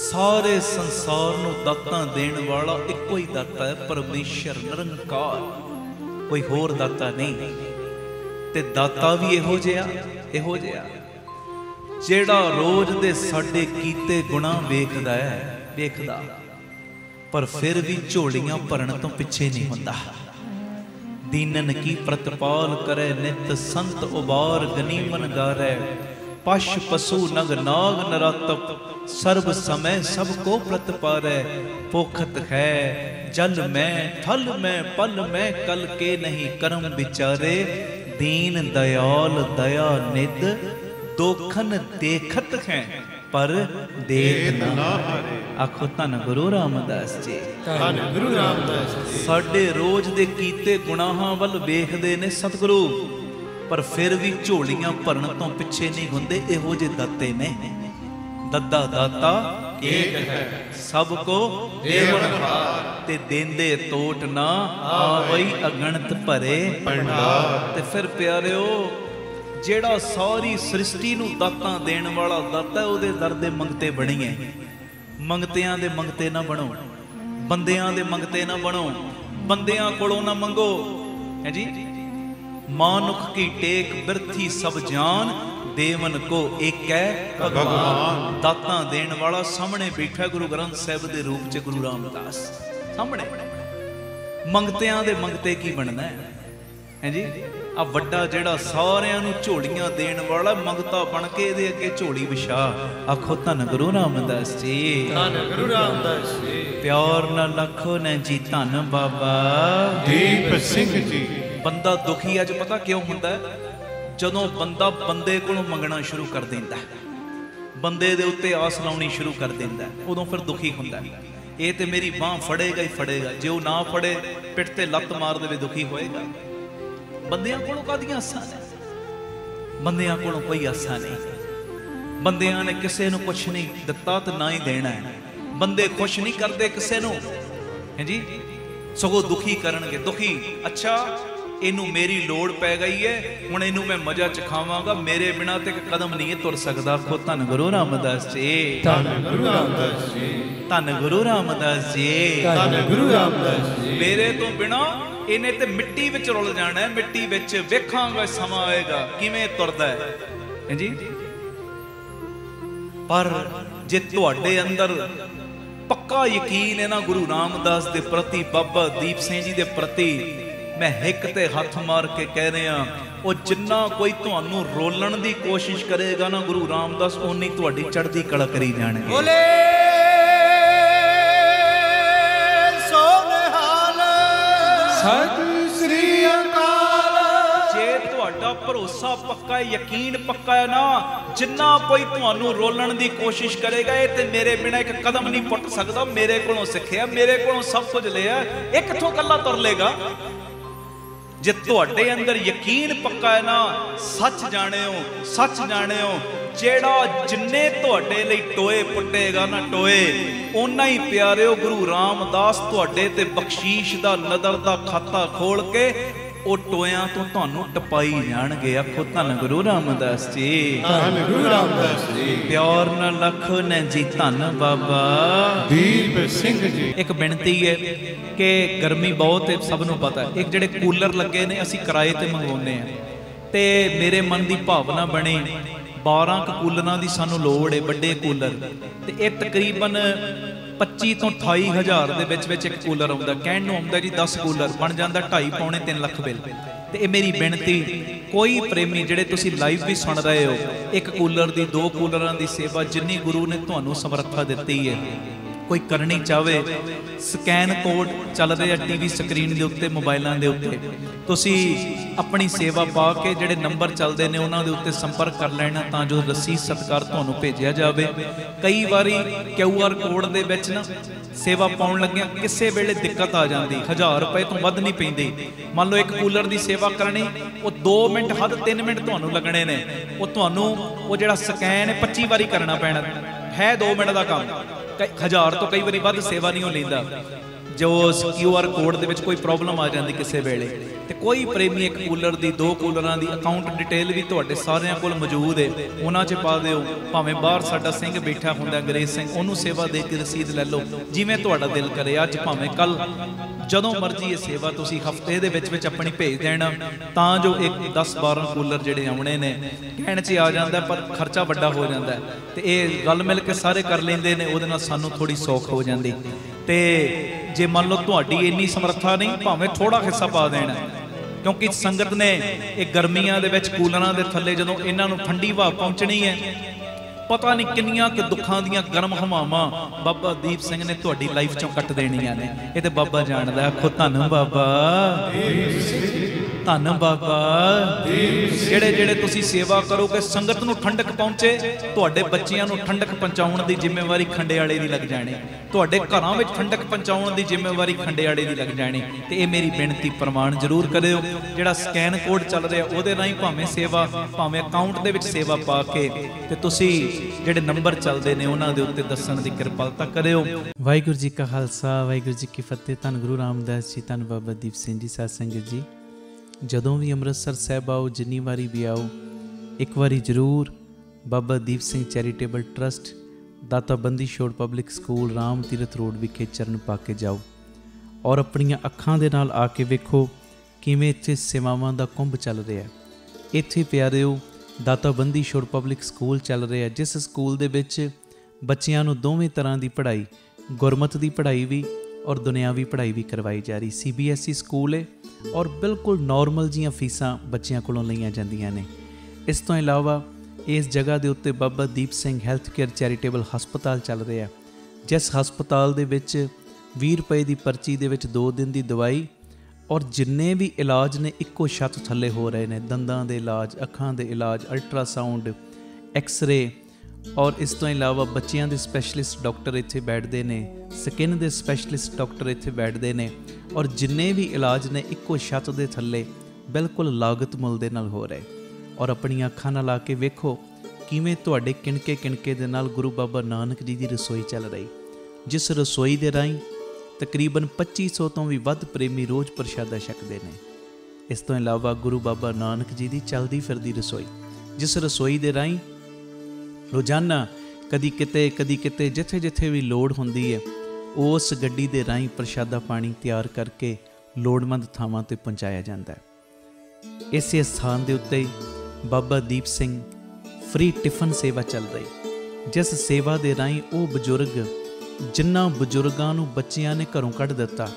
ਸਾਰੇ ਸੰਸਾਰ ਨੂੰ ਦਾਤਾਂ ਦੇਣ ਵਾਲਾ ਇੱਕੋ ਹੀ ਦਾਤਾ ਹੈ, ਪਰਮੇਸ਼ਰ ਨਿਰੰਕਾਰ, ਕੋਈ ਹੋਰ ਦਾਤਾ ਨਹੀਂ। ਤੇ ਦਾਤਾ ਵੀ ਇਹੋ ਜਿਹਾ ਜਿਹੜਾ ਰੋਜ਼ ਦੇ ਸਾਡੇ ਕੀਤੇ ਗੁਨਾਹ ਵੇਖਦਾ ਹੈ, ਵੇਖਦਾ, ਪਰ ਫਿਰ ਵੀ ਝੋਲੀਆਂ ਭਰਨ ਤੋਂ ਪਿੱਛੇ ਨਹੀਂ ਹੁੰਦਾ। ਦੀਨਨ ਕੀ ਪ੍ਰਤਪਾਲ ਕਰੇ ਨਿਤ ਸੰਤ ਉਬਾਰ ਗਨੀਮਨ ਗਾਰੈ, ਪਸ਼ ਪਸ਼ੂ ਨਗ ਨਾਗ ਨਰਾਤਪ ਸਰਬ ਸਮੈ ਸਭ ਕੋ ਪ੍ਰਤਪਾਰੈ। ਪੋਖਤ ਹੈ ਜਲ ਮੈਂ ਥਲ ਮੈਂ ਪਲ ਮੈਂ ਕਲ ਕੇ ਨਹੀਂ ਕਰਮ ਵਿਚਾਰੇ, ਦੀਨ ਦਇਆਲ ਦਇਆ ਨਿਧ ਦੋਖਨ ਦੇਖਤ ਹੈ ਪਰ ਦੇਖ ਨਾ ਹਾਰੇ। ਆਖੋ ਧੰਨ ਗੁਰੂ ਰਾਮਦਾਸ ਜੀ, ਧੰਨ ਗੁਰੂ ਰਾਮਦਾਸ ਜੀ। ਸਾਡੇ ਰੋਜ਼ ਦੇ ਕੀਤੇ ਗੁਨਾਹਾਂ ਵੱਲ ਵੇਖਦੇ ਨੇ ਸਤਿਗੁਰੂ, ਪਰ ਫਿਰ ਵੀ ਝੋਲੀਆਂ ਭਰਨ ਤੋਂ ਪਿੱਛੇ ਨਹੀਂ ਹੁੰਦੇ। ਇਹੋ ਜਿਹੇ ਦਾਤੇ ਨੇ, ਦੱਦਾ ਦਾਤਾ ਏਕ ਹੈ ਸਭ ਕੋ ਦੇਵਨਹਾਰ, ਤੇ ਦੇਂਦੇ ਤੋਟ ਨਾ ਆਵਈ ਅਗਣਤ ਭਰੇ ਭੰਡਾਰ। ਤੇ ਫਿਰ ਪਿਆਰਿਓ, ਜਿਹੜਾ ਸਾਰੀ ਸ੍ਰਿਸ਼ਟੀ ਨੂੰ ਦਾਤਾਂ ਦੇਣ ਵਾਲਾ ਦਾਤਾ, ਉਹਦੇ ਦਰ ਦੇ ਮੰਗਤੇ ਬਣੀਏ। ਮੰਗਤਿਆਂ ਦੇ ਮੰਗਤੇ ਨਾ ਬਣੋ, ਬੰਦਿਆਂ ਦੇ ਮੰਗਤੇ ਨਾ ਬਣੋ, ਬੰਦਿਆਂ ਕੋਲੋਂ ਨਾ ਮੰਗੋ, ਹੈ ਜੀ। ਮਾਨੁਖ ਕੀ ਟੇਕ ਬਿਰਥੀ ਸਭ ਜਾਨ, ਦੇਵਨ ਕੋ ਏਕੈ ਭਗਵਾਨ। ਦਾਤਾਂ ਦੇਣ ਵਾਲਾ ਸਾਹਮਣੇ ਬੈਠਾ ਗੁਰੂ ਗ੍ਰੰਥ ਸਾਹਿਬ ਦੇ ਰੂਪ 'ਚ ਗੁਰੂ ਰਾਮਦਾਸ ਸਾਹਮਣੇ। ਮੰਗਤਿਆਂ ਦੇ ਮੰਗਤੇ ਕੀ ਬਣਨਾ ਹੈ ਜੀ। ਆ ਵੱਡਾ ਜਿਹੜਾ ਸਾਰਿਆਂ ਨੂੰ ਝੋਲੀਆਂ ਦੇਣ ਵਾਲਾ ਮੰਗਤਾ ਬਣ ਕੇ ਇਹਦੇ ਅੱਗੇ ਝੋਲੀ ਵਿਛਾ। ਆਖੋ ਧੰਨ ਗੁਰੂ ਰਾਮਦਾਸ ਜੀ, ਧੰਨ ਗੁਰੂ ਰਾਮਦਾਸ ਜੀ। ਪਿਆਰ ਨਾਲ ਆਖੋ ਨੇ ਜੀ ਧੰਨ ਬਾਬਾ ਦੀਪ ਸਿੰਘ ਜੀ। ਬੰਦਾ ਦੁਖੀ ਅੱਜ ਪਤਾ ਕਿਉਂ ਹੁੰਦਾ? ਜਦੋਂ ਬੰਦਾ ਬੰਦੇ ਕੋਲੋਂ ਮੰਗਣਾ ਸ਼ੁਰੂ ਕਰ ਦਿੰਦਾ, ਬੰਦੇ ਦੇ ਉੱਤੇ ਆਸ ਲਾਉਣੀ ਸ਼ੁਰੂ ਕਰ ਦਿੰਦਾ, ਉਦੋਂ ਫਿਰ ਦੁਖੀ ਹੁੰਦਾ। ਇਹ ਤੇ ਮੇਰੀ ਬਾਂਹ ਫੜੇਗਾ ਹੀ ਫੜੇਗਾ, ਜੇ ਉਹ ਨਾ ਫੜੇ ਪਿੱਠ ਤੇ ਲੱਤ ਮਾਰ ਦੇਵੇ ਦੁਖੀ ਹੋਏਗਾ। ਬੰਦਿਆਂ ਕੋਲੋਂ ਕਾਹਦੀਆਂ ਆਸਾਂ ਨੇ? ਬੰਦਿਆਂ ਕੋਲੋਂ ਕੋਈ ਆਸਾਂ ਨਹੀਂ। ਬੰਦਿਆਂ ਨੇ ਕਿਸੇ ਨੂੰ ਕੁਛ ਨਹੀਂ ਦਿੱਤਾ ਤੇ ਨਾ ਹੀ ਦੇਣਾ ਹੈ। ਬੰਦੇ ਖੁਸ਼ ਨਹੀਂ ਕਰਦੇ ਕਿਸੇ ਨੂੰ, ਹੈ ਜੀ, ਸਗੋਂ ਦੁਖੀ ਕਰਨਗੇ। ਦੁਖੀ, ਅੱਛਾ ਇਹਨੂੰ ਮੇਰੀ ਲੋੜ ਪੈ ਗਈ ਹੈ, ਹੁਣ ਇਹਨੂੰ ਮੈਂ ਮਜ਼ਾ ਚਖਾਵਾਂਗਾ, ਮੇਰੇ ਬਿਨਾਂ ਤੇ ਇੱਕ ਕਦਮ ਨਹੀਂ ਤੁਰ ਸਕਦਾ। ਆਖੋ ਧੰਨ ਗੁਰੂ ਰਾਮਦਾਸ ਜੀ, ਧੰਨ ਗੁਰੂ ਰਾਮਦਾਸ ਜੀ। ਧੰਨ ਗੁਰੂ ਰਾਮਦਾਸ ਜੀ, ਧੰਨ ਗੁਰੂ ਰਾਮਦਾਸ ਜੀ। ਮੇਰੇ ਤੋਂ ਬਿਨਾਂ ਇਹਨੇ ਤੇ ਮਿੱਟੀ ਵਿੱਚ ਰੁਲ ਜਾਣਾ, ਮਿੱਟੀ ਵਿੱਚ। ਵੇਖਾਂਗਾ ਸਮਾਂ ਆਏਗਾ ਕਿਵੇਂ ਤੁਰਦਾ ਹੈ ਜੀ। ਪਰ ਜੇ ਤੁਹਾਡੇ ਅੰਦਰ ਪੱਕਾ ਯਕੀਨ ਹੈ ਨਾ ਗੁਰੂ ਰਾਮਦਾਸ ਦੇ ਪ੍ਰਤੀ, ਬਾਬਾ ਦੀਪ ਸਿੰਘ ਜੀ ਦੇ ਪ੍ਰਤੀ, ਮੈਂ ਹਿੱਕ ਤੇ ਹੱਥ ਮਾਰ ਕੇ ਕਹਿ ਰਿਹਾ, ਉਹ ਜਿੰਨਾ ਕੋਈ ਤੁਹਾਨੂੰ ਰੋਲਣ ਦੀ ਕੋਸ਼ਿਸ਼ ਕਰੇਗਾ ਨਾ ਗੁਰੂ ਰਾਮਦਾਸ, ਓਨੀ ਤੁਹਾਡੀ ਚੜ੍ਹਦੀ ਕਲਾ ਕਰੀ ਜਾਣਗੇ। ਬੋਲੇ ਸਤਿ ਸ੍ਰੀ ਅਕਾਲ। ਜੇ ਤੁਹਾਡਾ ਭਰੋਸਾ ਪੱਕਾ ਹੈ, ਯਕੀਨ ਪੱਕਾ ਹੈ ਨਾ, ਜਿੰਨਾ ਕੋਈ ਤੁਹਾਨੂੰ ਰੋਲਣ ਦੀ ਕੋਸ਼ਿਸ਼ ਕਰੇਗਾ, ਇਹ ਤੇ ਮੇਰੇ ਬਿਨਾਂ ਇੱਕ ਕਦਮ ਨਹੀਂ ਪੁੱਟ ਸਕਦਾ। ਮੇਰੇ ਕੋਲੋਂ ਸਿੱਖਿਆ, ਮੇਰੇ ਕੋਲੋਂ ਸਭ ਕੁਝ ਲਿਆ, ਇਹ ਕਿੱਥੋਂ ਇਕੱਲਾ ਤੁਰ ਲੇਗਾ? ਜੇ ਤੁਹਾਡੇ ਅੰਦਰ ਯਕੀਨ ਪੱਕਾ ਹੈ ਨਾ, ਸੱਚ ਜਾਣਿਓ, ਸੱਚ ਜਾਣਿਓ, ਜਿਹੜਾ ਜਿੰਨੇ ਤੁਹਾਡੇ ਲਈ ਟੋਏ ਪੁੱਟੇਗਾ ਨਾ ਟੋਏ, ਓਨਾ ਹੀ ਪਿਆਰਿਓ ਗੁਰੂ ਰਾਮਦਾਸ ਤੁਹਾਡੇ ਤੇ ਬਖਸ਼ੀਸ਼ ਦਾ ਨਦਰ ਦਾ ਖਾਤਾ ਖੋਲ ਕੇ ਉਹ ਟੋਇਆਂ ਤੋਂ ਤੁਹਾਨੂੰ ਟਪਾਈ ਜਾਣਗੇ। ਆਖੋ ਧੰਨ ਗੁਰੂ ਰਾਮਦਾਸ ਜੀ, ਧੰਨ ਗੁਰੂ ਰਾਮਦਾਸ ਜੀ। ਪਿਆਰ ਨਾਲ ਆਖੋ ਨੇ ਜੀ ਧੰਨ ਬਾਬਾ ਦੀਪ ਸਿੰਘ ਜੀ। ਇੱਕ ਬੇਨਤੀ ਹੈ ਕਿ ਗਰਮੀ ਬਹੁਤ ਹੈ, ਸਭ ਨੂੰ ਪਤਾ। ਇੱਕ ਜਿਹੜੇ ਕੂਲਰ ਲੱਗੇ ਨੇ ਅਸੀਂ ਕਿਰਾਏ ਤੇ ਮੰਗਵਾਉਂਦੇ ਆ, ਤੇ ਮੇਰੇ ਮਨ ਦੀ ਭਾਵਨਾ ਬਣੀ 12 ਕੂਲਰਾਂ ਦੀ ਸਾਨੂੰ ਲੋੜ ਹੈ, ਵੱਡੇ ਕੂਲਰ। ਤੇ ਇਹ ਤਕਰੀਬਨ 25 ਤੋਂ 28 ਹਜ਼ਾਰ ਦੇ ਵਿੱਚ ਇੱਕ ਕੂਲਰ ਆਉਂਦਾ। ਕਹਿਣ ਨੂੰ ਆਉਂਦਾ ਜੀ 10 ਕੂਲਰ ਬਣ ਜਾਂਦਾ 2.5 ਪੌਣੇ 3 ਲੱਖ ਬਿੱਲ। ਤੇ ਇਹ ਮੇਰੀ ਬੇਨਤੀ, ਕੋਈ ਪ੍ਰੇਮੀ ਜਿਹੜੇ ਤੁਸੀਂ ਲਾਈਵ ਵੀ ਸੁਣ ਰਹੇ ਹੋ, ਇੱਕ ਕੂਲਰ ਦੀ 2 ਕੂਲਰਾਂ ਦੀ ਸੇਵਾ, ਜਿੰਨੀ ਗੁਰੂ ਨੇ ਤੁਹਾਨੂੰ ਸਮਰੱਥਾ ਦਿੱਤੀ ਹੈ, कोई करनी चाहे, स्कैन कोड चल रहे टीवी स्क्रीन के उत्ते, मोबाइलों के उत्ते, तुसी अपनी सेवा पा के जिहड़े नंबर चलते हैं उन्होंने दे उत्ते संपर्क कर लेना, तां जो रसीद सत्कार तुहानूं भेजिया जाए। कई बारी QR कोड दे विच ना सेवा पाउण लग्गिया किसी वेले दिक्कत आ जाती, 1000 रुपए तो वध नहीं पैंदी। मान लो एक कूलर की सेवा करनी, वो 2 मिनट हद 3 मिनट तुहानूं लगने ने, वो तुहानूं वो जिहड़ा स्कैन है 25 बारी करना पैना है, 2 मिनट का काम। 1000 तो कई बारी वध सेवा नहीं हो लैंदा। जो QR कोड दे विच कोई प्रॉब्लम आ जाती किसी वेले, तो कोई प्रेमी एक कूलर की 2 कूलर की अकाउंट डिटेल भी तुहाडे सारिਆਂ कोल मौजूद है, उन्हां 'च पा दिओ। भावें बाहर साडा सिंह बैठा हुंदा अंग्रेज सिंह, उन्होंने सेवा दे के रसीद लै लो, जिवें तुहाडा दिल करे। अज भावें कल जदों मर्जी ये सेवा तुसीं हफ्ते दे विच अपनी भेज देना, तां जो एक 10-12 कूलर जिहड़े आउणे ने कहण 'च आ जांदा, पर खर्चा वड्डा हो जांदा है। ते इह गल मिल के सारे कर लैंदे ने, उहदे नाल सानूं थोड़ी सौख हो जांदी। ते जे मान लो तुहाडी इन्नी समर्था नहीं, भावें थोड़ा हिस्सा पा देना, क्योंकि संगत ने एक गर्मियां दे विच कूलरां दे थल्ले जदों इन्हां नूं ठंडी हवा पहुंचनी है, पता नहीं किन्नियां कि दुखां दियां गर्म हवावां बाबा दीप सिंह ने तुहाडी लाइफ चों कट देणियां ने। इह ते बाबा जाणदा। आखो धन बाबा, धन बाबा। ਜਿਹੜੇ ਜਿਹੜੇ ਤੁਸੀਂ सेवा करोगे संगत नूं ठंडक पहुंचे, तुहाडे बच्चियां नूं ठंडक पहुंचाउण दी जिम्मेवारी खंडेवाले दी लग जाणी, तुहाडे घरां विच ठंडक पहुंचाउण दी जिम्मेवारी खंडेवाले दी लग जाणी। ते इह मेरी बेनती प्रमाण जरूर करिओ। ਜਿਹੜਾ स्कैन कोड चल रहा ਉਹਦੇ ਰਾਹੀਂ ਭਾਵੇਂ सेवा ਭਾਵੇਂ अकाउंट ਦੇ ਵਿੱਚ सेवा ਪਾ ਕੇ ਤੇ ਤੁਸੀਂ ਜਿਹੜੇ ਨੰਬਰ ਚੱਲਦੇ ਨੇ ਉਹਨਾਂ ਦੇ ਉੱਤੇ ਦੱਸਣ ਦੀ ਕਿਰਪਾਲਤਾ ਕਰਿਓ। ਵਾਹਿਗੁਰੂ ਜੀ ਕਾ ਖਾਲਸਾ, ਵਾਹਿਗੁਰੂ ਜੀ ਕੀ ਫਤਿਹ। ਧੰਨ ਗੁਰੂ ਰਾਮਦਾਸ ਜੀ, ਧੰਨ ਬਾਬਾ ਦੀਪ ਸਿੰਘ ਜੀ। ਸਾਧ ਸੰਗਤ ਜੀ, ਜਦੋਂ ਵੀ ਅੰਮ੍ਰਿਤਸਰ ਸਾਹਿਬ ਆਓ, ਜਿੰਨੀ ਵਾਰੀ ਵੀ ਆਓ, ਇੱਕ ਵਾਰੀ ਜ਼ਰੂਰ ਬਾਬਾ ਦੀਪ ਸਿੰਘ ਚੈਰੀਟੇਬਲ ਟਰਸਟ, ਦਾਤਾ Bandi Chhor public school, Ram Tirath road ਵਿਖੇ ਚਰਨ ਪਾ ਕੇ ਜਾਓ ਔਰ ਆਪਣੀਆਂ ਅੱਖਾਂ ਦੇ ਨਾਲ ਆ ਕੇ ਵੇਖੋ ਕਿਵੇਂ ਇੱਥੇ ਸੇਵਾਵਾਂ ਦਾ ਕੁੰਭ ਚੱਲ ਰਿਹਾ। ਇੱਥੇ ਪਿਆਰਿਓ ਦਾਤਾ ਬੰਦੀ ਛੋੜ ਪਬਲਿਕ ਸਕੂਲ ਚੱਲ ਰਿਹਾ, ਜਿਸ ਸਕੂਲ ਦੇ ਵਿੱਚ ਬੱਚਿਆਂ ਨੂੰ ਦੋਵੇਂ ਤਰ੍ਹਾਂ ਦੀ ਪੜ੍ਹਾਈ, ਗੁਰਮਤ ਦੀ ਪੜ੍ਹਾਈ ਵੀ ਔਰ ਦੁਨਿਆਵੀ ਪੜ੍ਹਾਈ ਵੀ ਕਰਵਾਈ ਜਾ ਰਹੀ। CBSE ਸਕੂਲ ਹੈ ਔਰ ਬਿਲਕੁਲ ਨੋਰਮਲ ਜੀਆਂ ਫੀਸਾਂ ਬੱਚਿਆਂ ਕੋਲੋਂ ਲਈਆਂ ਜਾਂਦੀਆਂ ਨੇ। ਇਸ ਤੋਂ ਇਲਾਵਾ ਇਸ ਜਗ੍ਹਾ ਦੇ ਉੱਤੇ Baba Deep Singh health care charitable ਹਸਪਤਾਲ ਚੱਲ ਰਿਹਾ, ਜਿਸ ਹਸਪਤਾਲ ਦੇ ਵਿੱਚ 20 ਰੁਪਏ ਦੀ ਪਰਚੀ ਦੇ ਵਿੱਚ 2 ਦਿਨ ਦੀ ਦਵਾਈ ਔਰ ਜਿੰਨੇ ਵੀ ਇਲਾਜ ਨੇ ਇੱਕੋ ਛੱਤ ਥੱਲੇ ਹੋ ਰਹੇ ਨੇ। ਦੰਦਾਂ ਦੇ ਇਲਾਜ, ਅੱਖਾਂ ਦੇ ਇਲਾਜ, ਅਲਟਰਾਸਾਊਂਡ, ਐਕਸ-ਰੇ ਔਰ ਇਸ ਤੋਂ ਇਲਾਵਾ ਬੱਚਿਆਂ ਦੇ ਸਪੈਸ਼ਲਿਸਟ ਡਾਕਟਰ ਇੱਥੇ ਬੈਠਦੇ ਨੇ, ਸਕਿਨ ਦੇ ਸਪੈਸ਼ਲਿਸਟ ਡਾਕਟਰ ਇੱਥੇ ਬੈਠਦੇ ਨੇ ਔਰ ਜਿੰਨੇ ਵੀ ਇਲਾਜ ਨੇ ਇੱਕੋ ਛੱਤ ਦੇ ਥੱਲੇ ਬਿਲਕੁਲ ਲਾਗਤ ਮੁੱਲ ਦੇ ਨਾਲ ਹੋ ਰਹੇ। ਔਰ ਆਪਣੀਆਂ ਅੱਖਾਂ ਨਾਲ ਆ ਕੇ ਵੇਖੋ ਕਿਵੇਂ ਤੁਹਾਡੇ ਕਿਣਕੇ ਕਿਣਕੇ ਦੇ ਨਾਲ ਗੁਰੂ ਬਾਬਾ ਨਾਨਕ ਜੀ ਦੀ ਰਸੋਈ ਚੱਲ ਰਹੀ, ਜਿਸ ਰਸੋਈ ਦੇ ਰਾਹੀਂ ਤਕਰੀਬਨ 2500 ਤੋਂ ਵੀ ਵੱਧ ਪ੍ਰੇਮੀ ਰੋਜ਼ ਪ੍ਰਸ਼ਾਦਾ ਛਕਦੇ ਨੇ। ਇਸ ਤੋਂ ਇਲਾਵਾ ਗੁਰੂ ਬਾਬਾ ਨਾਨਕ ਜੀ ਦੀ ਚੱਲਦੀ ਫਿਰਦੀ ਰਸੋਈ, ਜਿਸ ਰਸੋਈ ਦੇ ਰਾਹੀਂ ਰੋਜ਼ਾਨਾ ਕਦੀ ਕਿਤੇ ਜਿੱਥੇ ਜਿੱਥੇ ਵੀ ਲੋੜ ਹੁੰਦੀ ਹੈ, ਉਸ ਗੱਡੀ ਦੇ ਰਾਹੀਂ ਪ੍ਰਸ਼ਾਦਾ ਪਾਣੀ ਤਿਆਰ ਕਰਕੇ ਲੋੜਵੰਦ ਥਾਵਾਂ 'ਤੇ ਪਹੁੰਚਾਇਆ ਜਾਂਦਾ ਹੈ। ਇਸੇ ਸਥਾਨ ਦੇ ਉੱਤੇ ਬਾਬਾ ਦੀਪ ਸਿੰਘ ਫ੍ਰੀ ਟਿਫਨ ਸੇਵਾ ਚੱਲ ਰਹੀ, ਜਿਸ ਸੇਵਾ ਦੇ ਰਾਹੀਂ ਉਹ ਬਜ਼ੁਰਗ, ਜਿਨ੍ਹਾਂ ਬਜ਼ੁਰਗਾਂ ਨੂੰ ਬੱਚਿਆਂ ਨੇ ਘਰੋਂ ਕੱਢ ਦਿੱਤਾ,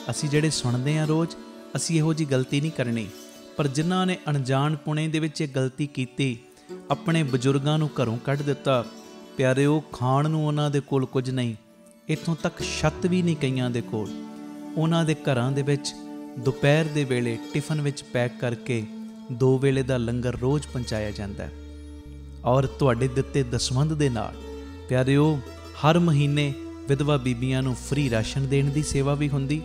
ਅਸੀਂ ਜਿਹੜੇ ਸੁਣਦੇ ਹਾਂ ਰੋਜ਼, ਅਸੀਂ ਇਹੋ ਜਿਹੀ ਗਲਤੀ ਨਹੀਂ ਕਰਨੀ, ਪਰ ਜਿਨ੍ਹਾਂ ਨੇ ਅਣਜਾਣ ਪੁਣੇ ਦੇ ਵਿੱਚ ਇਹ ਗਲਤੀ ਕੀਤੀ, ਆਪਣੇ ਬਜ਼ੁਰਗਾਂ ਨੂੰ ਘਰੋਂ ਕੱਢ ਦਿੱਤਾ, ਪਿਆਰਿਓ ਖਾਣ ਨੂੰ ਉਹਨਾਂ ਦੇ ਕੋਲ ਕੁਝ ਨਹੀਂ, ਇੱਥੋਂ ਤੱਕ ਛੱਤ ਵੀ ਨਹੀਂ ਕਈਆਂ ਦੇ ਕੋਲ। ਉਹਨਾਂ ਦੇ ਘਰਾਂ ਦੇ ਵਿੱਚ ਦੁਪਹਿਰ ਦੇ ਵੇਲੇ ਟਿਫਨ ਵਿੱਚ ਪੈਕ ਕਰਕੇ 2 ਵੇਲੇ ਦਾ ਲੰਗਰ ਰੋਜ਼ ਪਹੁੰਚਾਇਆ ਜਾਂਦਾ ਹੈ। ਔਰ ਤੁਹਾਡੇ ਦਿੱਤੇ ਦਸਵੰਧ ਦੇ ਨਾਲ ਪਿਆਰਿਓ ਹਰ ਮਹੀਨੇ ਵਿਧਵਾ ਬੀਬੀਆਂ ਨੂੰ ਫ੍ਰੀ ਰਾਸ਼ਨ ਦੇਣ ਦੀ ਸੇਵਾ ਵੀ ਹੁੰਦੀ।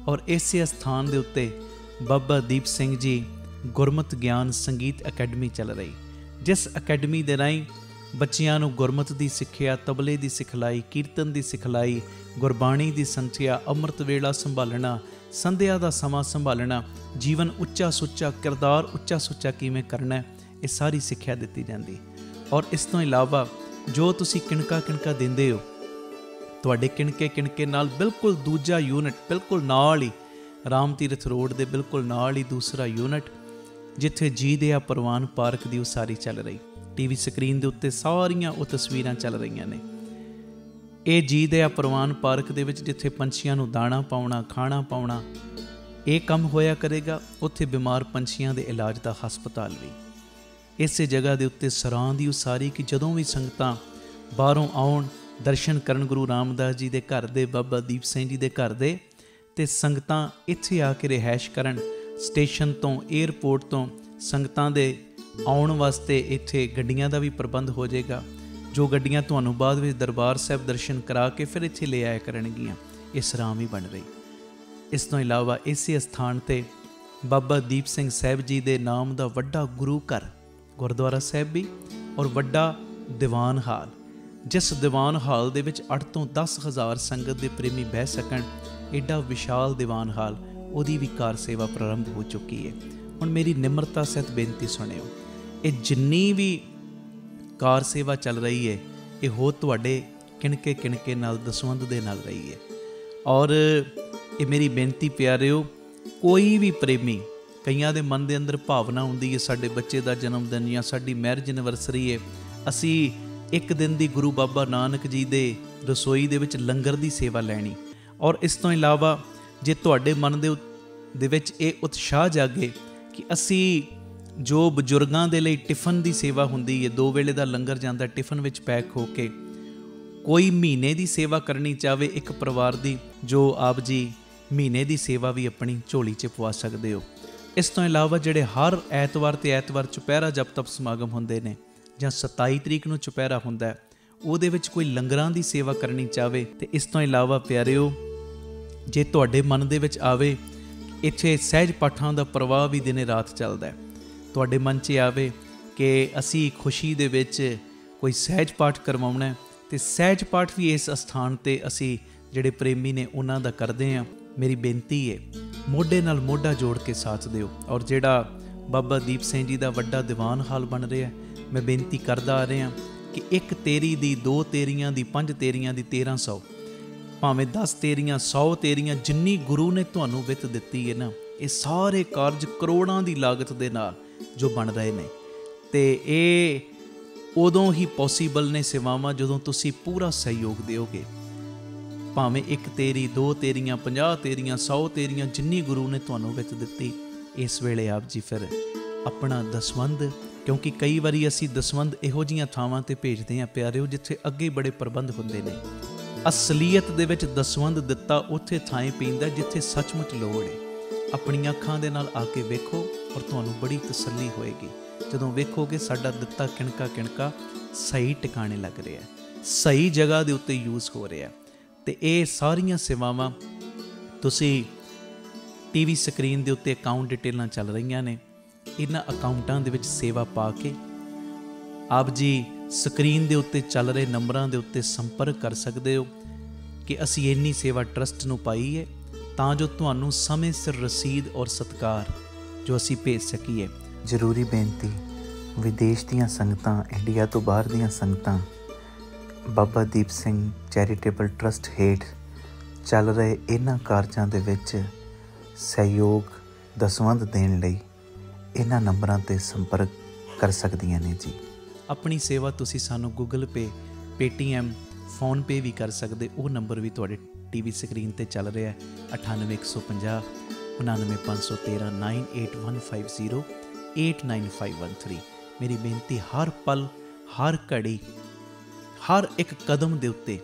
ਔਰ ਇਸੇ ਸਥਾਨ ਦੇ ਉੱਤੇ ਬਾਬਾ ਦੀਪ ਸਿੰਘ ਜੀ ਗੁਰਮਤ ਗਿਆਨ ਸੰਗੀਤ ਅਕੈਡਮੀ ਚੱਲ ਰਹੀ, ਜਿਸ ਅਕੈਡਮੀ ਦੇ ਰਾਹੀਂ ਬੱਚਿਆਂ ਨੂੰ ਗੁਰਮਤ ਦੀ ਸਿੱਖਿਆ, ਤਬਲੇ ਦੀ ਸਿਖਲਾਈ, ਕੀਰਤਨ ਦੀ ਸਿਖਲਾਈ, ਗੁਰਬਾਣੀ ਦੀ ਸੰਥਿਆ, ਅੰਮ੍ਰਿਤ ਵੇਲਾ ਸੰਭਾਲਣਾ, ਸੰਧਿਆ ਦਾ ਸਮਾਂ ਸੰਭਾਲਣਾ, ਜੀਵਨ ਉੱਚਾ ਸੁੱਚਾ, ਕਿਰਦਾਰ ਉੱਚਾ ਸੁੱਚਾ ਕਿਵੇਂ ਕਰਨਾ, ਇਹ ਸਾਰੀ ਸਿੱਖਿਆ ਦਿੱਤੀ ਜਾਂਦੀ। ਔਰ ਇਸ ਤੋਂ ਇਲਾਵਾ ਜੋ ਤੁਸੀਂ ਕਿਣਕਾ ਕਿਣਕਾ ਦਿੰਦੇ ਹੋ, ਤੁਹਾਡੇ ਕਿਣਕੇ ਕਿਣਕੇ ਨਾਲ ਬਿਲਕੁਲ ਦੂਜਾ ਯੂਨਿਟ ਬਿਲਕੁਲ ਨਾਲ ਹੀ, ਰਾਮ ਤੀਰਥ ਰੋਡ ਦੇ ਬਿਲਕੁਲ ਨਾਲ ਹੀ ਦੂਸਰਾ ਯੂਨਿਟ, ਜਿੱਥੇ ਜੀ ਦਇਆ ਪ੍ਰਵਾਨ ਪਾਰਕ ਦੀ ਉਸਾਰੀ ਚੱਲ ਰਹੀ। ਟੀਵੀ ਸਕਰੀਨ ਦੇ ਉੱਤੇ ਸਾਰੀਆਂ ਉਹ ਤਸਵੀਰਾਂ ਚੱਲ ਰਹੀਆਂ ਨੇ। ਇਹ ਜੀ ਦਇਆ ਪ੍ਰਵਾਨ ਪਾਰਕ ਦੇ ਵਿੱਚ ਜਿੱਥੇ ਪੰਛੀਆਂ ਨੂੰ ਦਾਣਾ ਪਾਉਣਾ, ਖਾਣਾ ਪਾਉਣਾ, ਇਹ ਕੰਮ ਹੋਇਆ ਕਰੇਗਾ, ਉੱਥੇ ਬਿਮਾਰ ਪੰਛੀਆਂ ਦੇ ਇਲਾਜ ਦਾ ਹਸਪਤਾਲ ਵੀ। ਇਸੇ ਜਗ੍ਹਾ ਦੇ ਉੱਤੇ ਸਰਾਂ ਦੀ ਉਸਾਰੀ ਕਿ ਜਦੋਂ ਵੀ ਸੰਗਤਾਂ ਬਾਹਰੋਂ ਆਉਣ ਦਰਸ਼ਨ ਕਰਨ ਗੁਰੂ ਰਾਮਦਾਸ ਜੀ ਦੇ ਘਰ ਦੇ, ਬਾਬਾ ਦੀਪ ਸਿੰਘ ਜੀ ਦੇ ਘਰ ਦੇ, ਤੇ ਸੰਗਤਾਂ ਇੱਥੇ ਆ ਕੇ ਰਿਹਾਇਸ਼ ਕਰਨ। ਸਟੇਸ਼ਨ ਤੋਂ, ਏਅਰਪੋਰਟ ਤੋਂ ਸੰਗਤਾਂ ਦੇ ਆਉਣ ਵਾਸਤੇ ਇੱਥੇ ਗੱਡੀਆਂ ਦਾ ਵੀ ਪ੍ਰਬੰਧ ਹੋ ਜਾਏਗਾ, ਜੋ ਗੱਡੀਆਂ ਤੁਹਾਨੂੰ ਬਾਅਦ ਵਿੱਚ ਦਰਬਾਰ ਸਾਹਿਬ ਦਰਸ਼ਨ ਕਰਾ ਕੇ ਫਿਰ ਇੱਥੇ ਲੈ ਆਇਆ ਕਰਨਗੀਆਂ। ਇਹ ਸਰਾਂ ਵੀ ਬਣ ਰਹੀ। ਇਸ ਤੋਂ ਇਲਾਵਾ ਇਸੇ ਅਸਥਾਨ 'ਤੇ ਬਾਬਾ ਦੀਪ ਸਿੰਘ ਸਾਹਿਬ ਜੀ ਦੇ ਨਾਮ ਦਾ ਵੱਡਾ ਗੁਰੂ ਘਰ, ਗੁਰਦੁਆਰਾ ਸਾਹਿਬ ਵੀ, ਔਰ ਵੱਡਾ ਦੀਵਾਨ ਹਾਲ, ਜਿਸ ਦੀਵਾਨ ਹਾਲ ਦੇ ਵਿੱਚ 8 ਤੋਂ 10,000 ਸੰਗਤ ਦੇ ਪ੍ਰੇਮੀ ਬਹਿ ਸਕਣ। ਐਡਾ ਵਿਸ਼ਾਲ ਦੀਵਾਨ ਹਾਲ, ਉਹਦੀ ਵੀ ਕਾਰ ਸੇਵਾ ਪ੍ਰਾਰੰਭ ਹੋ ਚੁੱਕੀ ਹੈ। ਹੁਣ ਮੇਰੀ ਨਿਮਰਤਾ ਸਹਿਤ ਬੇਨਤੀ ਸੁਣਿਓ, ਇਹ ਜਿੰਨੀ ਵੀ ਕਾਰ ਸੇਵਾ ਚੱਲ ਰਹੀ ਹੈ, ਇਹ ਹੋ ਤੁਹਾਡੇ ਕਿਣਕੇ ਨਾਲ, ਦਸਵੰਧ ਦੇ ਨਾਲ ਰਹੀ ਹੈ। ਔਰ ਇਹ ਮੇਰੀ ਬੇਨਤੀ ਪਿਆਰਿਓ, ਕੋਈ ਵੀ ਪ੍ਰੇਮੀ, ਕਈਆਂ ਦੇ ਮਨ ਦੇ ਅੰਦਰ ਭਾਵਨਾ ਹੁੰਦੀ ਹੈ ਸਾਡੇ ਬੱਚੇ ਦਾ ਜਨਮ ਦਿਨ ਜਾਂ ਸਾਡੀ ਮੈਰਿਜ ਐਨਵਰਸਰੀ ਹੈ, ਅਸੀਂ ਇੱਕ ਦਿਨ ਦੀ ਗੁਰੂ ਬਾਬਾ ਨਾਨਕ ਜੀ ਦੇ ਰਸੋਈ ਦੇ ਵਿੱਚ ਲੰਗਰ ਦੀ ਸੇਵਾ ਲੈਣੀ। ਔਰ ਇਸ ਤੋਂ ਇਲਾਵਾ ਜੇ ਤੁਹਾਡੇ ਮਨ ਦੇ ਵਿੱਚ ਇਹ ਉਤਸ਼ਾਹ ਜਾਗੇ ਕਿ ਅਸੀਂ ਜੋ ਬਜ਼ੁਰਗਾਂ ਦੇ ਲਈ ਟਿਫਨ ਦੀ ਸੇਵਾ ਹੁੰਦੀ ਹੈ, 2 ਵੇਲੇ ਦਾ ਲੰਗਰ ਜਾਂਦਾ ਟਿਫਨ ਵਿੱਚ ਪੈਕ ਹੋ ਕੇ, ਕੋਈ ਮਹੀਨੇ ਦੀ ਸੇਵਾ ਕਰਨੀ ਚਾਹਵੇ ਇੱਕ ਪਰਿਵਾਰ ਦੀ, ਜੋ ਆਪ ਜੀ ਮਹੀਨੇ ਦੀ ਸੇਵਾ ਵੀ ਆਪਣੀ ਝੋਲੀ 'ਚ ਪਵਾ ਸਕਦੇ ਹੋ। ਇਸ ਤੋਂ ਇਲਾਵਾ ਜਿਹੜੇ ਹਰ ਐਤਵਾਰ ਤੇ ਐਤਵਾਰ ਚੁਪਹਿਰਾ ਜਪ ਤਪ ਸਮਾਗਮ ਹੁੰਦੇ ਨੇ, ਜਾਂ 27 ਤਰੀਕ ਨੂੰ ਚੁਪਹਿਰਾ ਹੁੰਦਾ, ਉਹਦੇ ਵਿੱਚ ਕੋਈ ਲੰਗਰਾਂ ਦੀ ਸੇਵਾ ਕਰਨੀ ਚਾਹਵੇ। ਤੇ ਇਸ ਤੋਂ ਇਲਾਵਾ ਪਿਆਰਿਓ, ਜੇ ਤੁਹਾਡੇ ਮਨ ਦੇ ਵਿੱਚ ਆਵੇ ਇੱਥੇ ਸਹਿਜ ਪਾਠਾਂ ਦਾ ਪ੍ਰਵਾਹ ਵੀ ਦਿਨੇ ਰਾਤ ਚੱਲਦਾ, ਤੁਹਾਡੇ ਮਨ 'ਚ ਆਵੇ ਕਿ ਅਸੀਂ ਖੁਸ਼ੀ ਦੇ ਵਿੱਚ ਕੋਈ ਸਹਿਜ ਪਾਠ ਕਰਵਾਉਣਾ, ਤੇ ਸਹਿਜ ਪਾਠ ਵੀ ਇਸ ਅਸਥਾਨ 'ਤੇ ਅਸੀਂ ਜਿਹੜੇ ਪ੍ਰੇਮੀ ਨੇ ਉਹਨਾਂ ਦਾ ਕਰਦੇ ਹਾਂ। ਮੇਰੀ ਬੇਨਤੀ ਹੈ, ਮੋਢੇ ਨਾਲ ਮੋਢਾ ਜੋੜ ਕੇ ਸਾਥ ਦਿਓ। ਔਰ ਜਿਹੜਾ ਬਾਬਾ ਦੀਪ ਸਿੰਘ ਜੀ ਦਾ ਵੱਡਾ ਦੀਵਾਨ ਹਾਲ ਬਣ ਰਿਹਾ, ਮੈਂ ਬੇਨਤੀ ਕਰਦਾ ਆ ਰਿਹਾ ਕਿ 1 ਤੇਰੀ ਦੀ, 2 ਤੇਰੀਆਂ ਦੀ, 5 ਤੇਰੀਆਂ ਦੀ, 1300, ਭਾਵੇਂ 10 ਤੇਰੀਆਂ, 100 ਤੇਰੀਆਂ, ਜਿੰਨੀ ਗੁਰੂ ਨੇ ਤੁਹਾਨੂੰ ਵਿੱਤ ਦਿੱਤੀ ਹੈ ਨਾ, ਇਹ ਸਾਰੇ ਕਾਰਜ ਕਰੋੜਾਂ ਦੀ ਲਾਗਤ ਦੇ ਨਾਲ ਜੋ ਬਣ ਰਹੇ ਨੇ, ਤੇ ਇਹ ਉਦੋਂ ਹੀ ਪੋਸੀਬਲ ਨੇ ਸੇਵਾਵਾਂ ਜਦੋਂ ਤੁਸੀਂ ਪੂਰਾ ਸਹਿਯੋਗ ਦਿਓਗੇ। ਭਾਵੇਂ 1 ਤੇਰੀ, 2 ਤੇਰੀਆਂ, 50 ਤੇਰੀਆਂ, 100 ਤੇਰੀਆਂ, ਜਿੰਨੀ ਗੁਰੂ ਨੇ ਤੁਹਾਨੂੰ ਵਿੱਤ ਦਿੱਤੀ, ਇਸ ਵੇਲੇ ਆਪ ਜੀ ਫਿਰ ਆਪਣਾ ਦਸਵੰਧ, ਕਿਉਂਕਿ ਕਈ ਵਾਰੀ ਅਸੀਂ ਦਸਵੰਧ ਇਹੋ ਜਿਹੀਆਂ ਥਾਵਾਂ 'ਤੇ ਭੇਜਦੇ ਹਾਂ ਪਿਆਰਿਓ, ਜਿੱਥੇ ਅੱਗੇ ਬੜੇ ਪ੍ਰਬੰਧ ਹੁੰਦੇ ਨੇ। ਅਸਲੀਅਤ ਦੇ ਵਿੱਚ ਦਸਵੰਧ ਦਿੱਤਾ ਉੱਥੇ ਥਾਂ ਪੈਂਦਾ ਜਿੱਥੇ ਸੱਚਮੁੱਚ ਲੋੜ ਹੈ। ਆਪਣੀਆਂ ਅੱਖਾਂ ਦੇ ਨਾਲ ਆ ਕੇ ਵੇਖੋ, ਔਰ ਤੁਹਾਨੂੰ ਬੜੀ ਤਸੱਲੀ ਹੋਏਗੀ ਜਦੋਂ ਵੇਖੋਗੇ ਸਾਡਾ ਦਿੱਤਾ ਕਿਣਕਾ ਸਹੀ ਟਿਕਾਣੇ ਲੱਗ ਰਿਹਾ, ਸਹੀ ਜਗ੍ਹਾ ਦੇ ਉੱਤੇ ਯੂਜ਼ ਹੋ ਰਿਹਾ। ਤੇ ਇਹ ਸਾਰੀਆਂ ਸੇਵਾਵਾਂ ਤੁਸੀਂ ਟੀਵੀ ਸਕਰੀਨ ਦੇ ਉੱਤੇ ਅਕਾਊਂਟ ਡਿਟੇਲਾਂ ਚੱਲ ਰਹੀਆਂ ਨੇ, ਇਹਨਾਂ ਅਕਾਊਂਟਾਂ ਦੇ ਵਿੱਚ ਸੇਵਾ ਪਾ ਕੇ ਆਪ ਜੀ ਸਕਰੀਨ ਦੇ ਉੱਤੇ ਚੱਲ ਰਹੇ ਨੰਬਰਾਂ ਦੇ ਉੱਤੇ ਸੰਪਰਕ ਕਰ ਸਕਦੇ ਹੋ ਕਿ ਅਸੀਂ ਇੰਨੀ ਸੇਵਾ ਟਰਸਟ ਨੂੰ ਪਾਈ ਹੈ, ਤਾਂ ਜੋ ਤੁਹਾਨੂੰ ਸਮੇਂ ਸਿਰ ਰਸੀਦ ਔਰ ਸਤਿਕਾਰ ਜੋ ਅਸੀਂ ਭੇਜ ਸਕੀਏ। ਜ਼ਰੂਰੀ ਬੇਨਤੀ, ਵਿਦੇਸ਼ ਦੀਆਂ ਸੰਗਤਾਂ, ਇੰਡੀਆ ਤੋਂ ਬਾਹਰ ਦੀਆਂ ਸੰਗਤਾਂ ਬਾਬਾ ਦੀਪ ਸਿੰਘ ਚੈਰੀਟੇਬਲ ਟਰਸਟ ਹੇਠ ਚੱਲ ਰਹੇ ਇਹਨਾਂ ਕਾਰਜਾਂ ਦੇ ਵਿੱਚ ਸਹਿਯੋਗ ਦਸਵੰਧ ਦੇਣ ਲਈ ਇਹਨਾਂ ਨੰਬਰਾਂ 'ਤੇ ਸੰਪਰਕ ਕਰ ਸਕਦੀਆਂ ਨੇ ਜੀ। ਆਪਣੀ ਸੇਵਾ ਤੁਸੀਂ ਸਾਨੂੰ ਗੂਗਲ ਪੇ, ਪੇਟੀਐਮ, ਫੋਨਪੇ ਵੀ ਕਰ ਸਕਦੇ। ਉਹ ਨੰਬਰ ਵੀ ਤੁਹਾਡੇ ਟੀਵੀ ਸਕਰੀਨ 'ਤੇ ਚੱਲ ਰਿਹਾ, 98 150 99 513 98150 89513। ਮੇਰੀ ਬੇਨਤੀ, ਹਰ ਪਲ, ਹਰ ਘੜੀ, ਹਰ ਇੱਕ ਕਦਮ ਦੇ ਉੱਤੇ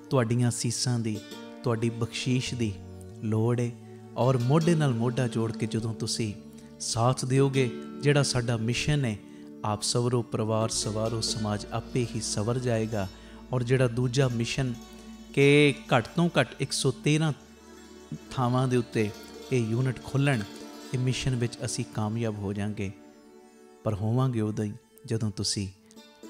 ਤੁਹਾਡੀਆਂ ਅਸੀਸਾਂ ਦੀ, ਤੁਹਾਡੀ ਬਖਸ਼ੀਸ਼ ਦੀ ਲੋੜ ਹੈ। ਔਰ ਮੋਢੇ ਨਾਲ ਮੋਢਾ ਜੋੜ ਕੇ ਜਦੋਂ ਤੁਸੀਂ ਸਾਥ ਦਿਓਗੇ, ਜਿਹੜਾ ਸਾਡਾ ਮਿਸ਼ਨ ਹੈ, ਆਪ ਸਵਰੋ, ਪਰਿਵਾਰ ਸਵਾਰੋ, ਸਮਾਜ ਆਪੇ ਹੀ ਸਵਰ ਜਾਏਗਾ। ਔਰ ਜਿਹੜਾ ਦੂਜਾ ਮਿਸ਼ਨ ਕਿ ਘੱਟ ਤੋਂ ਘੱਟ 113 ਥਾਵਾਂ ਦੇ ਉੱਤੇ ਇਹ ਯੂਨਿਟ ਖੋਲ੍ਹਣ, ਇਹ ਮਿਸ਼ਨ ਵਿੱਚ ਅਸੀਂ ਕਾਮਯਾਬ ਹੋ ਜਾਵਾਂਗੇ। ਪਰ ਹੋਵਾਂਗੇ ਉਦੋਂ ਹੀ ਜਦੋਂ ਤੁਸੀਂ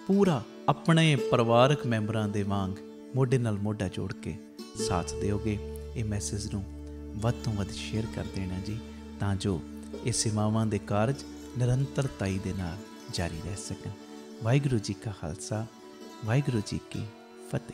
ਪੂਰਾ ਆਪਣੇ ਪਰਿਵਾਰਕ ਮੈਂਬਰਾਂ ਦੇ ਵਾਂਗ ਮੋਢੇ ਨਾਲ ਮੋਢਾ ਜੋੜ ਕੇ ਸਾਥ ਦਿਓਗੇ। ਇਹ ਮੈਸੇਜ ਨੂੰ ਵੱਧ ਤੋਂ ਵੱਧ ਸ਼ੇਅਰ ਕਰ ਦੇਣਾ ਜੀ, ਤਾਂ ਜੋ ਇਹ ਸੇਵਾਵਾਂ ਦੇ ਕਾਰਜ ਨਿਰੰਤਰਤਾਈ ਦੇ ਨਾਲ ਜਾਰੀ ਰਹਿ ਸਕਣ। ਵਾਹਿਗੁਰੂ ਜੀ ਕਾ ਖਾਲਸਾ, ਵਾਹਿਗੁਰੂ ਜੀ ਕੀ ਫਤਿਹ।